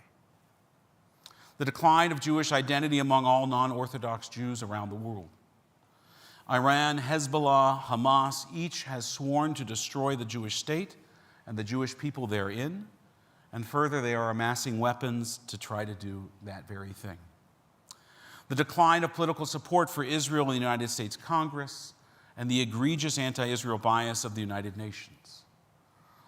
The decline of Jewish identity among all non-Orthodox Jews around the world. Iran, Hezbollah, Hamas, each has sworn to destroy the Jewish state and the Jewish people therein. And further, they are amassing weapons to try to do that very thing. The decline of political support for Israel in the United States Congress and the egregious anti-Israel bias of the United Nations.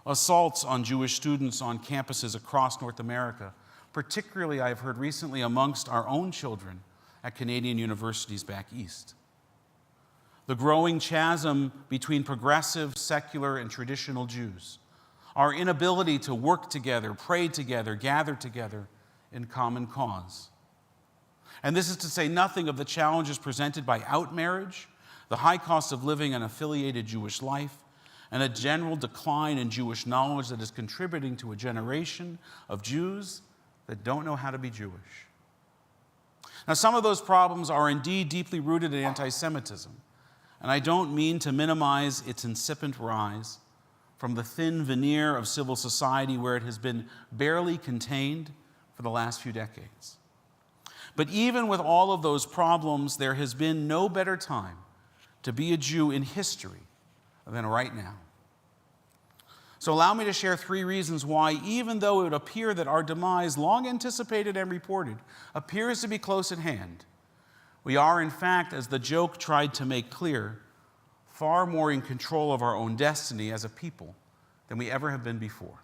Assaults on Jewish students on campuses across North America, particularly I've heard recently amongst our own children at Canadian universities back east. The growing chasm between progressive, secular, and traditional Jews. Our inability to work together, pray together, gather together in common cause. And this is to say nothing of the challenges presented by outmarriage, the high cost of living an affiliated Jewish life, and a general decline in Jewish knowledge that is contributing to a generation of Jews that don't know how to be Jewish. Now, some of those problems are indeed deeply rooted in anti-Semitism, and I don't mean to minimize its incipient rise from the thin veneer of civil society where it has been barely contained for the last few decades. But even with all of those problems, there has been no better time to be a Jew in history than right now. So allow me to share 3 reasons why, even though it would appear that our demise, long anticipated and reported, appears to be close at hand, we are, in fact, as the joke tried to make clear, far more in control of our own destiny as a people than we ever have been before.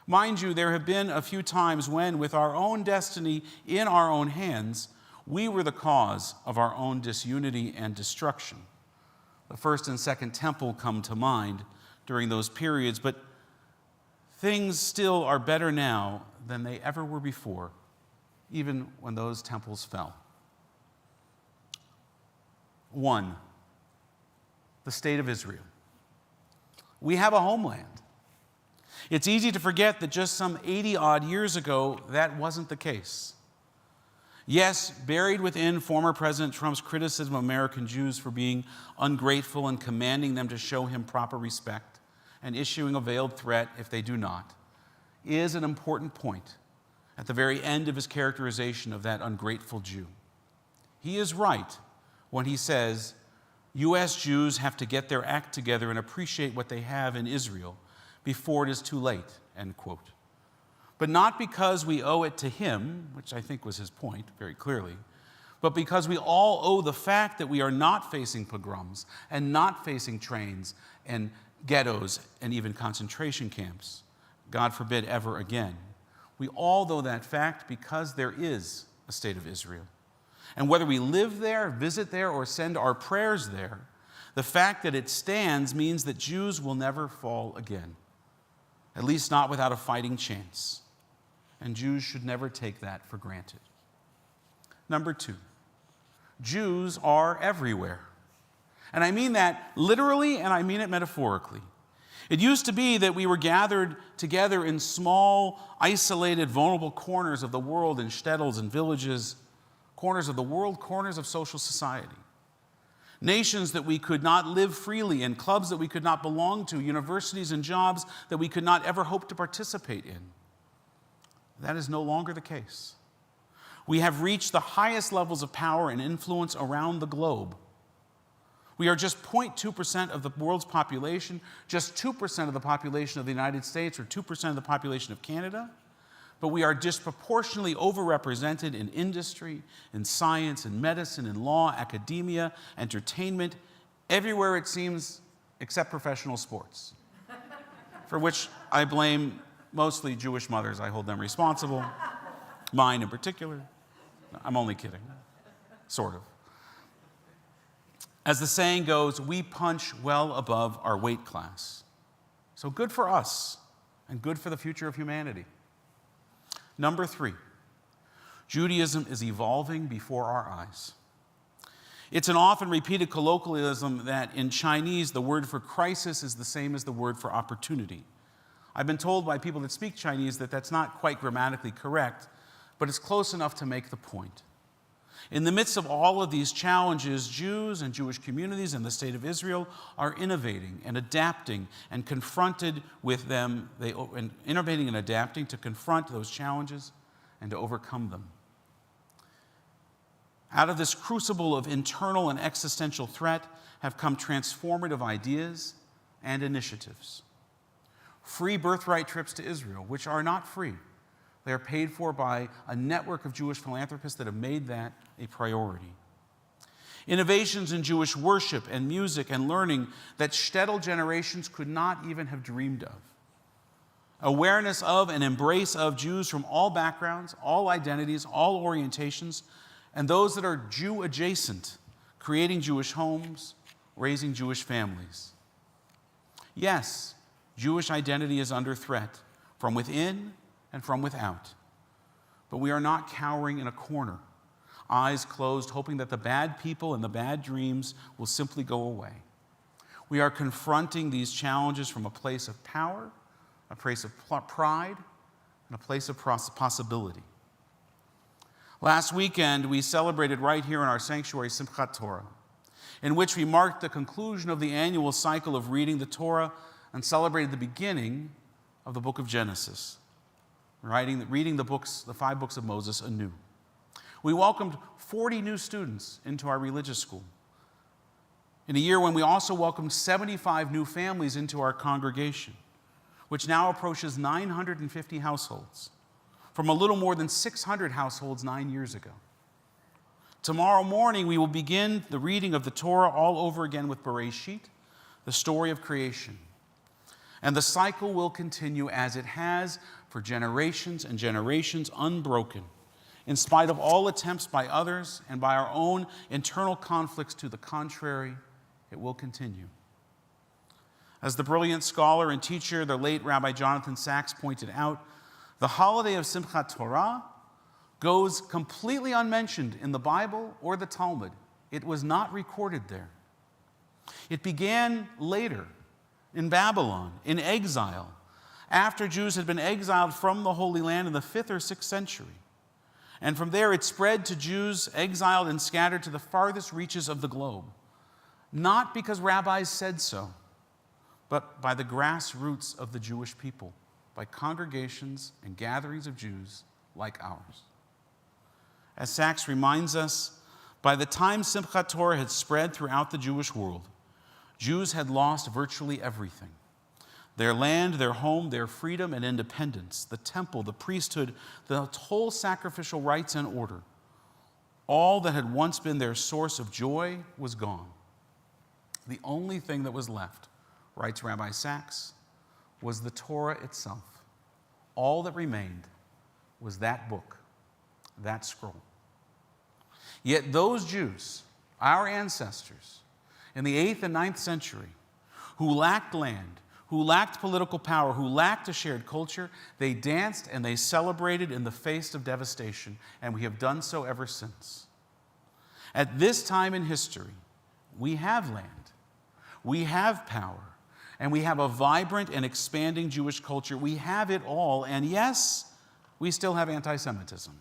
Mind you, there have been a few times when, with our own destiny in our own hands, we were the cause of our own disunity and destruction. The first and second temple come to mind during those periods, but things still are better now than they ever were before, even when those temples fell. 1, the state of Israel. We have a homeland. It's easy to forget that just some 80-odd years ago, that wasn't the case. Yes, buried within former President Trump's criticism of American Jews for being ungrateful and commanding them to show him proper respect and issuing a veiled threat if they do not, is an important point at the very end of his characterization of that ungrateful Jew. He is right when he says, U.S. Jews have to get their act together and appreciate what they have in Israel before it is too late, end quote. But not because we owe it to him, which I think was his point very clearly, but because we all owe the fact that we are not facing pogroms and not facing trains and ghettos and even concentration camps, God forbid ever again. We all owe that fact because there is a state of Israel. And whether we live there, visit there, or send our prayers there, the fact that it stands means that Jews will never fall again, at least not without a fighting chance. And Jews should never take that for granted. Number 2, Jews are everywhere. And I mean that literally, and I mean it metaphorically. It used to be that we were gathered together in small, isolated, vulnerable corners of the world, in shtetls and villages, corners of the world, corners of social society. Nations that we could not live freely in, clubs that we could not belong to, universities and jobs that we could not ever hope to participate in. That is no longer the case. We have reached the highest levels of power and influence around the globe. We are just 0.2% of the world's population, just 2% of the population of the United States, or 2% of the population of Canada, but we are disproportionately overrepresented in industry, in science, in medicine, in law, academia, entertainment, everywhere it seems except professional sports, for which I blame mostly Jewish mothers. I hold them responsible, mine in particular. I'm only kidding, sort of. As the saying goes, we punch well above our weight class. So good for us, and good for the future of humanity. Number 3, Judaism is evolving before our eyes. It's an often repeated colloquialism that in Chinese, the word for crisis is the same as the word for opportunity. I've been told by people that speak Chinese that that's not quite grammatically correct, but it's close enough to make the point. In the midst of all of these challenges, Jews and Jewish communities and the state of Israel are innovating and adapting and confronted with them, innovating and adapting to confront those challenges and to overcome them. Out of this crucible of internal and existential threat have come transformative ideas and initiatives. Free birthright trips to Israel, which are not free. They are paid for by a network of Jewish philanthropists that have made that a priority. Innovations in Jewish worship and music and learning that shtetl generations could not even have dreamed of. Awareness of and embrace of Jews from all backgrounds, all identities, all orientations, and those that are Jew adjacent, creating Jewish homes, raising Jewish families. Yes, Jewish identity is under threat from within and from without. But we are not cowering in a corner, eyes closed, hoping that the bad people and the bad dreams will simply go away. We are confronting these challenges from a place of power, a place of pride, and a place of possibility. Last weekend, we celebrated right here in our sanctuary Simchat Torah, in which we marked the conclusion of the annual cycle of reading the Torah and celebrated the beginning of the book of Genesis, reading the 5 books of Moses anew. We welcomed 40 new students into our religious school, in a year when we also welcomed 75 new families into our congregation, which now approaches 950 households, from a little more than 600 households 9 years ago. Tomorrow morning, we will begin the reading of the Torah all over again with Bereshit, the story of creation. And the cycle will continue as it has for generations and generations, unbroken, in spite of all attempts by others and by our own internal conflicts to the contrary. It will continue. As the brilliant scholar and teacher, the late Rabbi Jonathan Sachs, pointed out, the holiday of Simchat Torah goes completely unmentioned in the Bible or the Talmud. It was not recorded there. It began later in Babylon, in exile, after Jews had been exiled from the Holy Land in the 5th or 6th century. And from there it spread to Jews exiled and scattered to the farthest reaches of the globe. Not because rabbis said so, but by the grassroots of the Jewish people, by congregations and gatherings of Jews like ours. As Sachs reminds us, by the time Simchat Torah had spread throughout the Jewish world, Jews had lost virtually everything. Their land, their home, their freedom and independence, the temple, the priesthood, the whole sacrificial rites and order. All that had once been their source of joy was gone. The only thing that was left, writes Rabbi Sachs, was the Torah itself. All that remained was that book, that scroll. Yet those Jews, our ancestors, in the 8th and 9th century, who lacked land, who lacked political power, who lacked a shared culture, they danced and they celebrated in the face of devastation, and we have done so ever since. At this time in history, we have land, we have power, and we have a vibrant and expanding Jewish culture. We have it all, and yes, we still have anti-Semitism.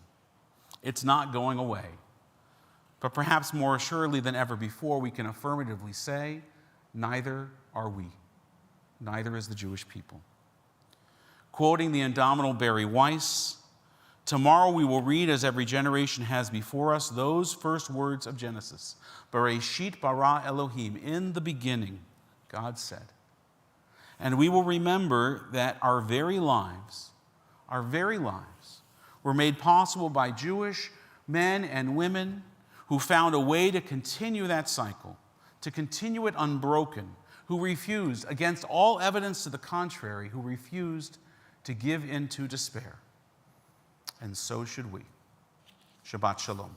It's not going away. But perhaps more assuredly than ever before, we can affirmatively say, neither are we. Neither is the Jewish people. Quoting the indomitable Barry Weiss, tomorrow we will read, as every generation has before us, those first words of Genesis. Bereshit bara Elohim, in the beginning, God said. And we will remember that our very lives were made possible by Jewish men and women who found a way to continue that cycle, to continue it unbroken, who refused, against all evidence to the contrary, who refused to give in to despair. And so should we. Shabbat Shalom.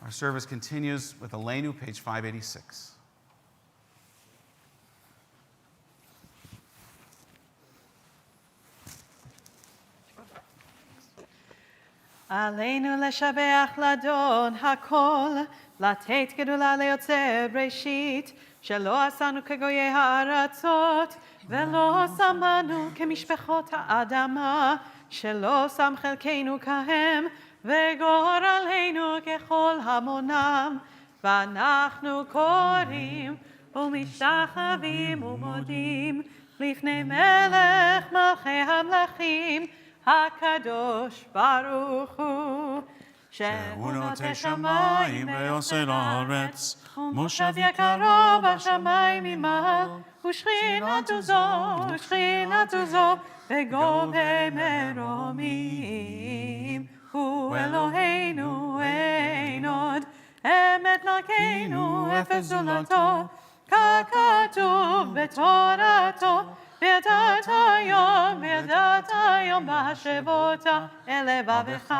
Our service continues with Aleinu, page 586. עלינו לשבח לאדון הכל, לתת גדולה ליוצר בראשית, שלא עשנו כגויי הארצות, ולא שמנו כמשפחות האדמה, שלא שם חלקנו כהם, וגורלנו ככל המונם, ואנחנו קוראים ומשתחווים ומודים, לפני מלך מלכי המלכים, הקדוש ברוך הוא, שהוא נוטה שמיים ויוסד הארץ, מושב יקרו בשמיים ממעל, ושכינתו זו בגובה מרומים, הוא אלוהינו אין עוד, אמת מלכנו אפס זולתו, ככתוב בתורתו, וידעת היום בהשבות אל לבבך,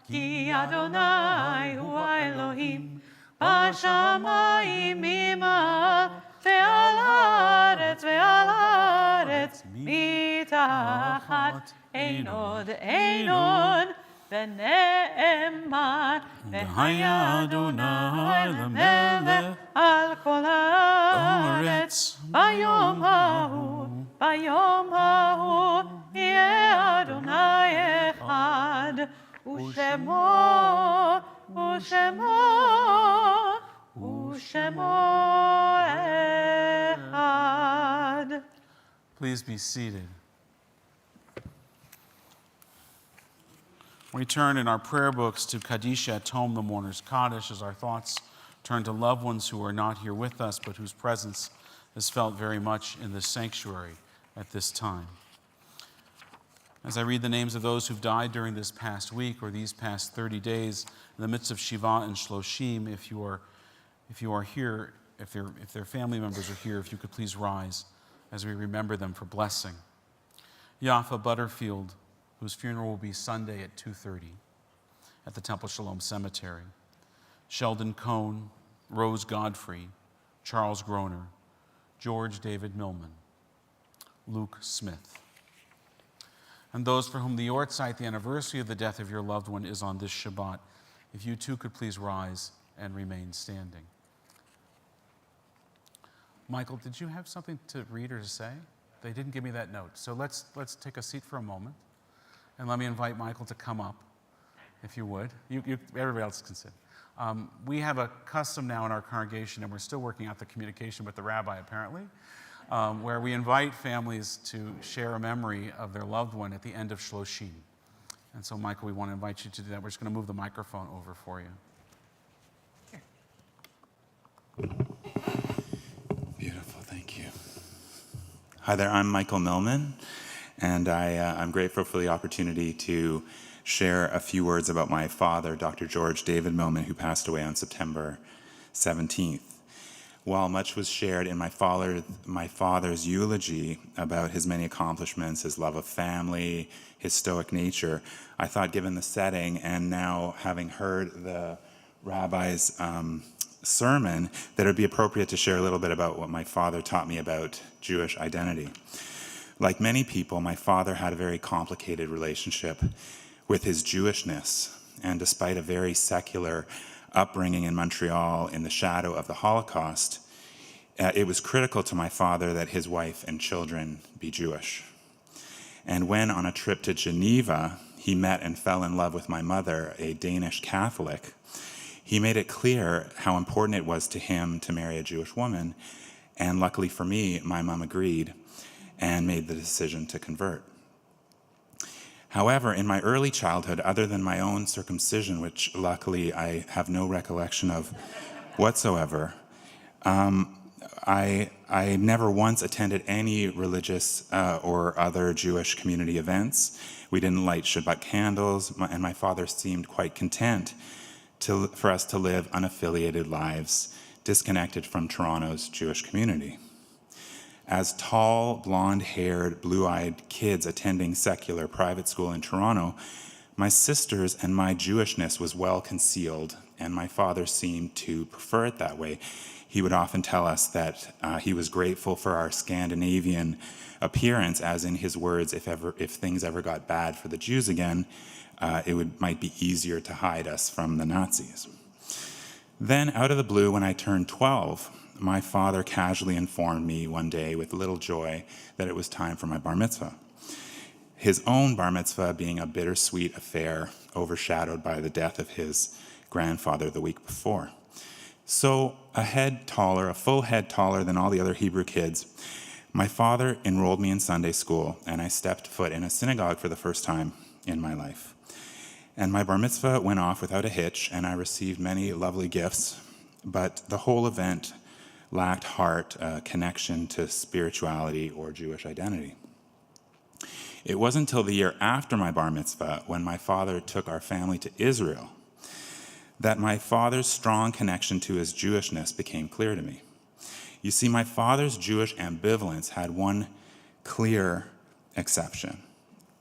כי אדוני הוא האלוהים בשמיים ממעל, ועל הארץ מתחת, אין עוד ונאמר, והיה אדוני למלך על כל הארץ, ביום ההוא יהיה אדוני אחד, ושמו אחד. Please be seated. We turn in our prayer books to Kaddish at home, the Mourner's Kaddish, as our thoughts turn to loved ones who are not here with us, but whose presence is felt very much in the sanctuary at this time. As I read the names of those who've died during this past week or these past 30 days in the midst of Shiva and Shloshim, if you are here, if their family members are here, if you could please rise as we remember them for blessing. Yafa Butterfield, whose funeral will be Sunday at 2:30 at the Temple Shalom Cemetery. Sheldon Cohn, Rose Godfrey, Charles Groner, George David Millman, Luke Smith. And those for whom the Yortzeit, the anniversary of the death of your loved one, is on this Shabbat, if you too could please rise and remain standing. Michael, did you have something to read or to say? They didn't give me that note. So let's take a seat for a moment. And let me invite Michael to come up, if you would. Everybody else can sit. We have a custom now in our congregation, and we're still working out the communication with the rabbi, apparently, where we invite families to share a memory of their loved one at the end of Shloshim. And so, Michael, we want to invite you to do that. We're just going to move the microphone over for you. Here. Beautiful, thank you. Hi there, I'm Michael Millman. And I'm grateful for the opportunity to share a few words about my father, Dr. George David Millman, who passed away on September 17th. While much was shared in my father's eulogy about his many accomplishments, his love of family, his stoic nature, I thought, given the setting and now having heard the rabbi's sermon, that it would be appropriate to share a little bit about what my father taught me about Jewish identity. Like many people, my father had a very complicated relationship with his Jewishness, and despite a very secular upbringing in Montreal in the shadow of the Holocaust, it was critical to my father that his wife and children be Jewish. And when on a trip to Geneva, he met and fell in love with my mother, a Danish Catholic, he made it clear how important it was to him to marry a Jewish woman, and luckily for me, my mom agreed and made the decision to convert. However, in my early childhood, other than my own circumcision, which luckily I have no recollection of whatsoever, I never once attended any religious or other Jewish community events. We didn't light Shabbat candles, and my father seemed quite content for us to live unaffiliated lives, disconnected from Toronto's Jewish community. As tall, blonde-haired, blue-eyed kids attending secular private school in Toronto, my sisters and my Jewishness was well concealed, and my father seemed to prefer it that way. He would often tell us that he was grateful for our Scandinavian appearance, as in his words, if things ever got bad for the Jews again, it might be easier to hide us from the Nazis. Then, out of the blue, when I turned 12, my father casually informed me one day with little joy that it was time for my bar mitzvah. His own bar mitzvah being a bittersweet affair overshadowed by the death of his grandfather the week before. So a full head taller than all the other Hebrew kids, my father enrolled me in Sunday school, and I stepped foot in a synagogue for the first time in my life. And my bar mitzvah went off without a hitch, and I received many lovely gifts, but the whole event lacked heart, connection to spirituality or Jewish identity. It wasn't until the year after my bar mitzvah, when my father took our family to Israel, that my father's strong connection to his Jewishness became clear to me. You see, my father's Jewish ambivalence had one clear exception,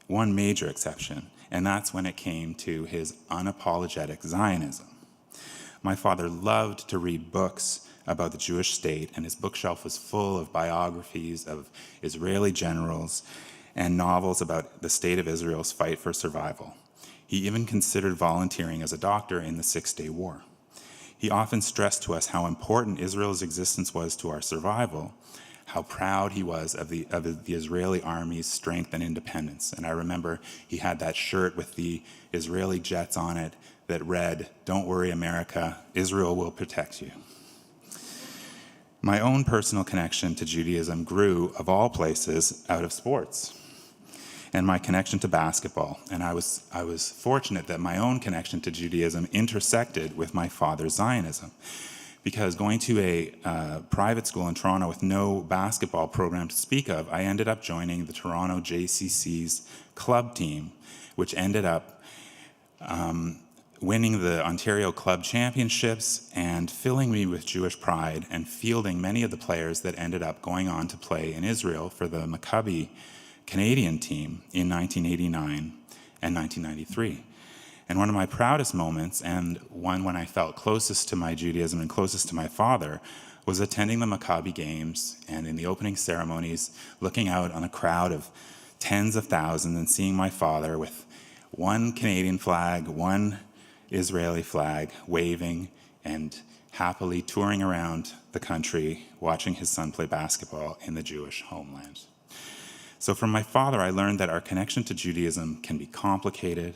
one major exception, and that's when it came to his unapologetic Zionism. My father loved to read books about the Jewish state, and his bookshelf was full of biographies of Israeli generals and novels about the state of Israel's fight for survival. He even considered volunteering as a doctor in the Six-Day War. He often stressed to us how important Israel's existence was to our survival, how proud he was of the Israeli army's strength and independence. And I remember he had that shirt with the Israeli jets on it that read, "Don't worry, America, Israel will protect you." My own personal connection to Judaism grew, of all places, out of sports and my connection to basketball. And I was fortunate that my own connection to Judaism intersected with my father's Zionism, because going to a private school in Toronto with no basketball program to speak of, I ended up joining the Toronto JCC's club team, which ended up winning the Ontario Club Championships and filling me with Jewish pride and fielding many of the players that ended up going on to play in Israel for the Maccabi Canadian team in 1989 and 1993. And one of my proudest moments, and one when I felt closest to my Judaism and closest to my father, was attending the Maccabi games and in the opening ceremonies, looking out on a crowd of tens of thousands and seeing my father with one Canadian flag, one Israeli flag, waving and happily touring around the country, watching his son play basketball in the Jewish homeland. So from my father, I learned that our connection to Judaism can be complicated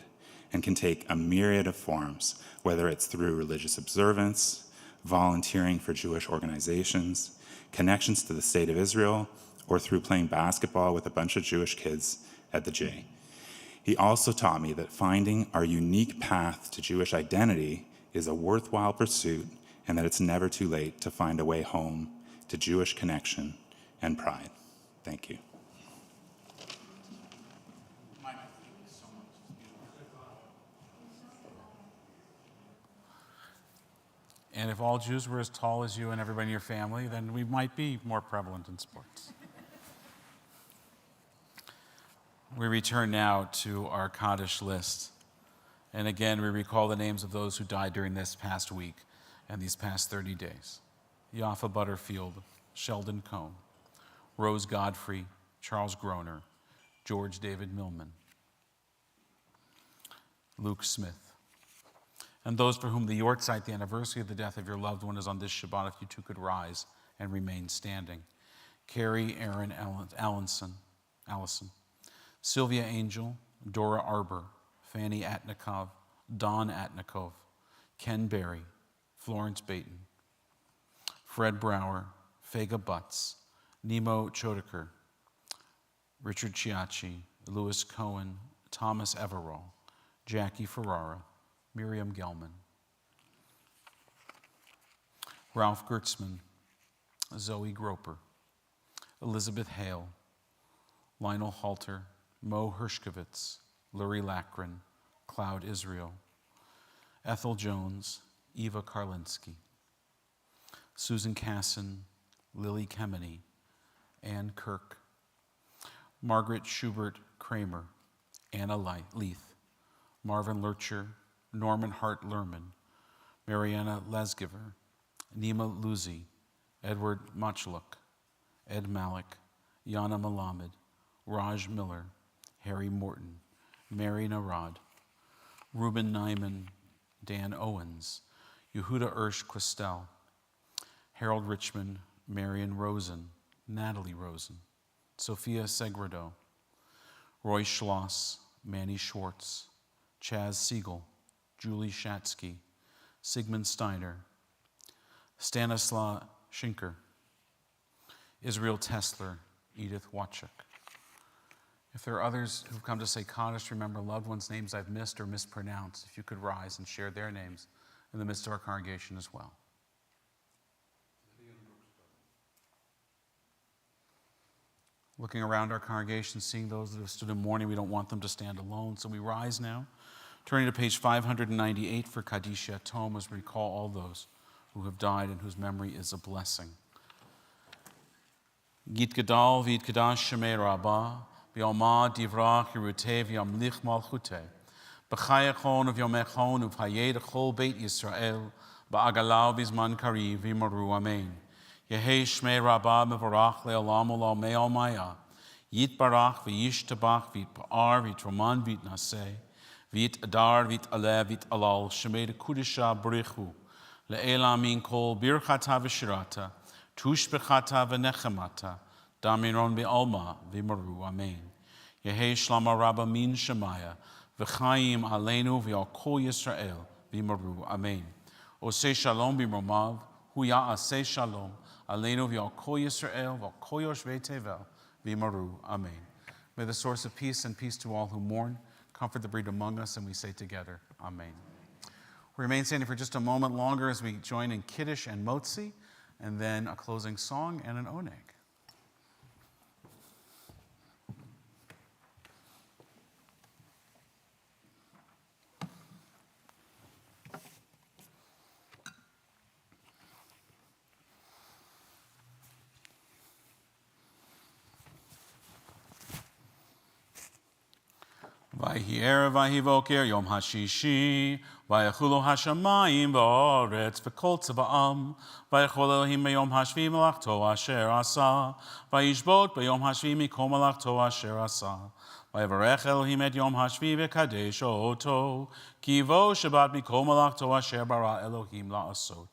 and can take a myriad of forms, whether it's through religious observance, volunteering for Jewish organizations, connections to the State of Israel, or through playing basketball with a bunch of Jewish kids at the J. He also taught me that finding our unique path to Jewish identity is a worthwhile pursuit, and that it's never too late to find a way home to Jewish connection and pride. Thank you. And if all Jews were as tall as you and everybody in your family, then we might be more prevalent in sports. We return now to our Kaddish list. And again, we recall the names of those who died during this past week and these past 30 days. Yafa Butterfield, Sheldon Cohn, Rose Godfrey, Charles Groner, George David Millman, Luke Smith. And those for whom the Yortzeit, the anniversary of the death of your loved one, is on this Shabbat, if you too could rise and remain standing. Carrie Aaron Allison, Sylvia Angel, Dora Arbor, Fanny Atnikov, Don Atnikov, Ken Berry, Florence Baton, Fred Brower, Fega Butts, Nemo Chodeker, Richard Chiachi, Louis Cohen, Thomas Everall, Jackie Ferrara, Miriam Gelman, Ralph Gertzman, Zoe Groper, Elizabeth Hale, Lionel Halter, Mo Hershkovitz, Lurie Lackren, Cloud Israel, Ethel Jones, Eva Karlinski, Susan Casson, Lily Kemeny, Ann Kirk, Margaret Schubert Kramer, Anna Leith, Marvin Lurcher, Norman Hart Lerman, Mariana Lesgiver, Nima Luzi, Edward Machluk, Ed Malik, Yana Malamed, Raj Miller, Harry Morton, Mary Narad, Reuben Nyman, Dan Owens, Yehuda Ersh Questel, Harold Richmond, Marion Rosen, Natalie Rosen, Sophia Segredo, Roy Schloss, Manny Schwartz, Chaz Siegel, Julie Shatsky, Sigmund Steiner, Stanislaw Schinker, Israel Tesler, Edith Watchuk. If there are others who've come to say Kaddish, remember loved ones' names I've missed or mispronounced, if you could rise and share their names in the midst of our congregation as well. Looking around our congregation, seeing those that have stood in mourning, we don't want them to stand alone, so we rise now. Turning to page 598 for Kaddish Yatom, as we recall all those who have died and whose memory is a blessing. Git Gadal v'Yit Kadash Shemei Rabbah, v'Yomad Divrach Yeruteh v'Yamlich Malchuteh, b'Chayachon v'Yomechon v'Hayed Chol Beit Yisrael, b'Agalau v'Zman Kariv v'Maru Amen. Yehei Shmei Rabbah mevarach le'olam olam me'al maya, Yit Barach v'Yish Tabach v'Yit Pa'ar v'Yit Roman v'Yit Naseh, Vit adar, vit ale, vit alal, shemed kudisha brichu, le'ela min kol birchata v'shirata, tushbechata v'nechemata, damiron be'alma v'maru, amen. Yehi shlama rabba min shemaya, v'chaim aleinu v'al kol Yisrael, v'maru, amen. Oseh shalom b'mromav, hu ya'aseh shalom, aleinu v'al kol Yisrael, v'al kol yoshvei tevel, v'maru, amen. May the source of peace and peace to all who mourn comfort the bereaved among us, and we say together, amen. We remain standing for just a moment longer as we join in Kaddish and Motzi, and then a closing song and an oneg. Vayhi erev vayhi voker yom hashishi vayachulu hashamayim v'oretz v'kol tzva'am vayachol Elohim b'yom hashvi melachto asher asa vayishbot b'yom hashvi mikol melachto asher asa vayavarech Elohim et yom hashvi v'kadesh oto ki vo Shabbat mikol melachto asher bara Elohim la'asot.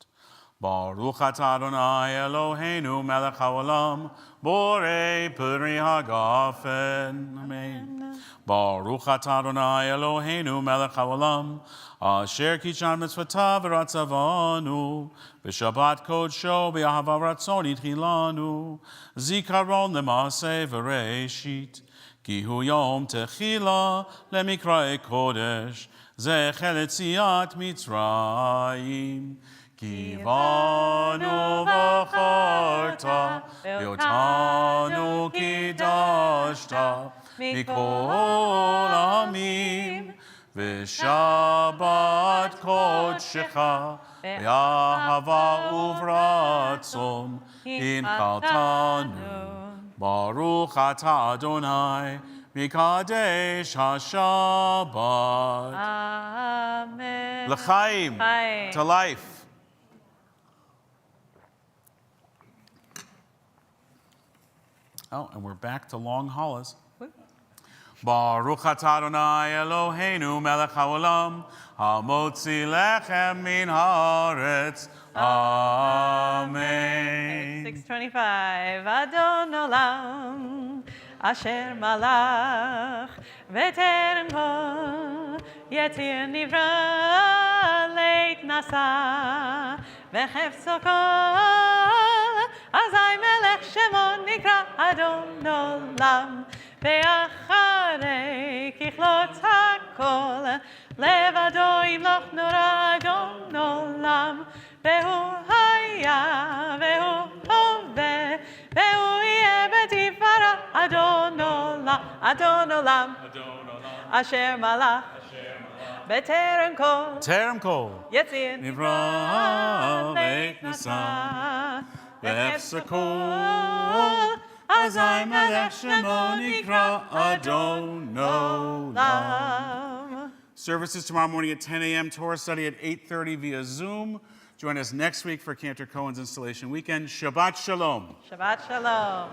Baruch atah Adonai Eloheinu melech haolam borei puri hagafen. Amen. Baruch atah Adonai Eloheinu melech haolam asher kishan mitzvotav v'ratzavanu v'shabbat kodsho v'ahava ratzon itchilanu zikaron l'maaseh v'reishit ki hu yom techila lemikra'e kodesh zechel etziat Mitzrayim. Kivanu v'charta, v'otanu kidashta, mikol amim, v'shabbat kodshecha, v'ahava uvratzon, inchaltanu. Baruch atah Adonai, Mikadesh HaShabbat. Amen. L'chaim, to life. Oh, and we're back to long hollahs. Baruch atah Adonai Eloheinu melech haolam hamotzi lechem min haaretz. Amen. 625. Adon olam asher malach v'terem ho yetzir nivra leit nasa v'chefzo kol azay melech shemo nikra Adon olam ve'acharei kichlot hakol levado imloch nora Adon olam ve'hu haya ve'hu hove ve'hu yeh b'tivara Adon olam asher malach b'terem kol Terem kol. yetzir Nivra leit nasa v'chefzo kol azay melech shemo nikra Adon olam. Services tomorrow morning at 10 a.m. Torah study at 8:30 via Zoom. Join us next week for Cantor Cohen's installation weekend. Shabbat Shalom. Shabbat Shalom.